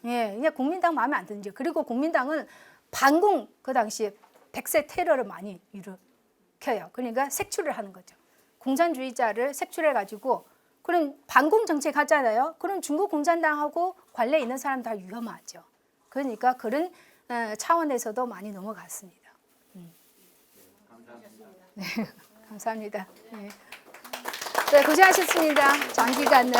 예, 이제 국민당 마음에 안 드는지. 그리고 국민당은 반공 그 당시에 백세 테러를 많이 일으켜요. 그러니까 색출을 하는 거죠. 공산주의자를 색출해 가지고 그럼 반공 정책 하잖아요. 그럼 중국 공산당하고 관련 있는 사람 다 위험하죠. 그러니까 그런 차원에서도 많이 넘어갔습니다. 네, 감사합니다. 네, 고생하셨습니다. 장기간.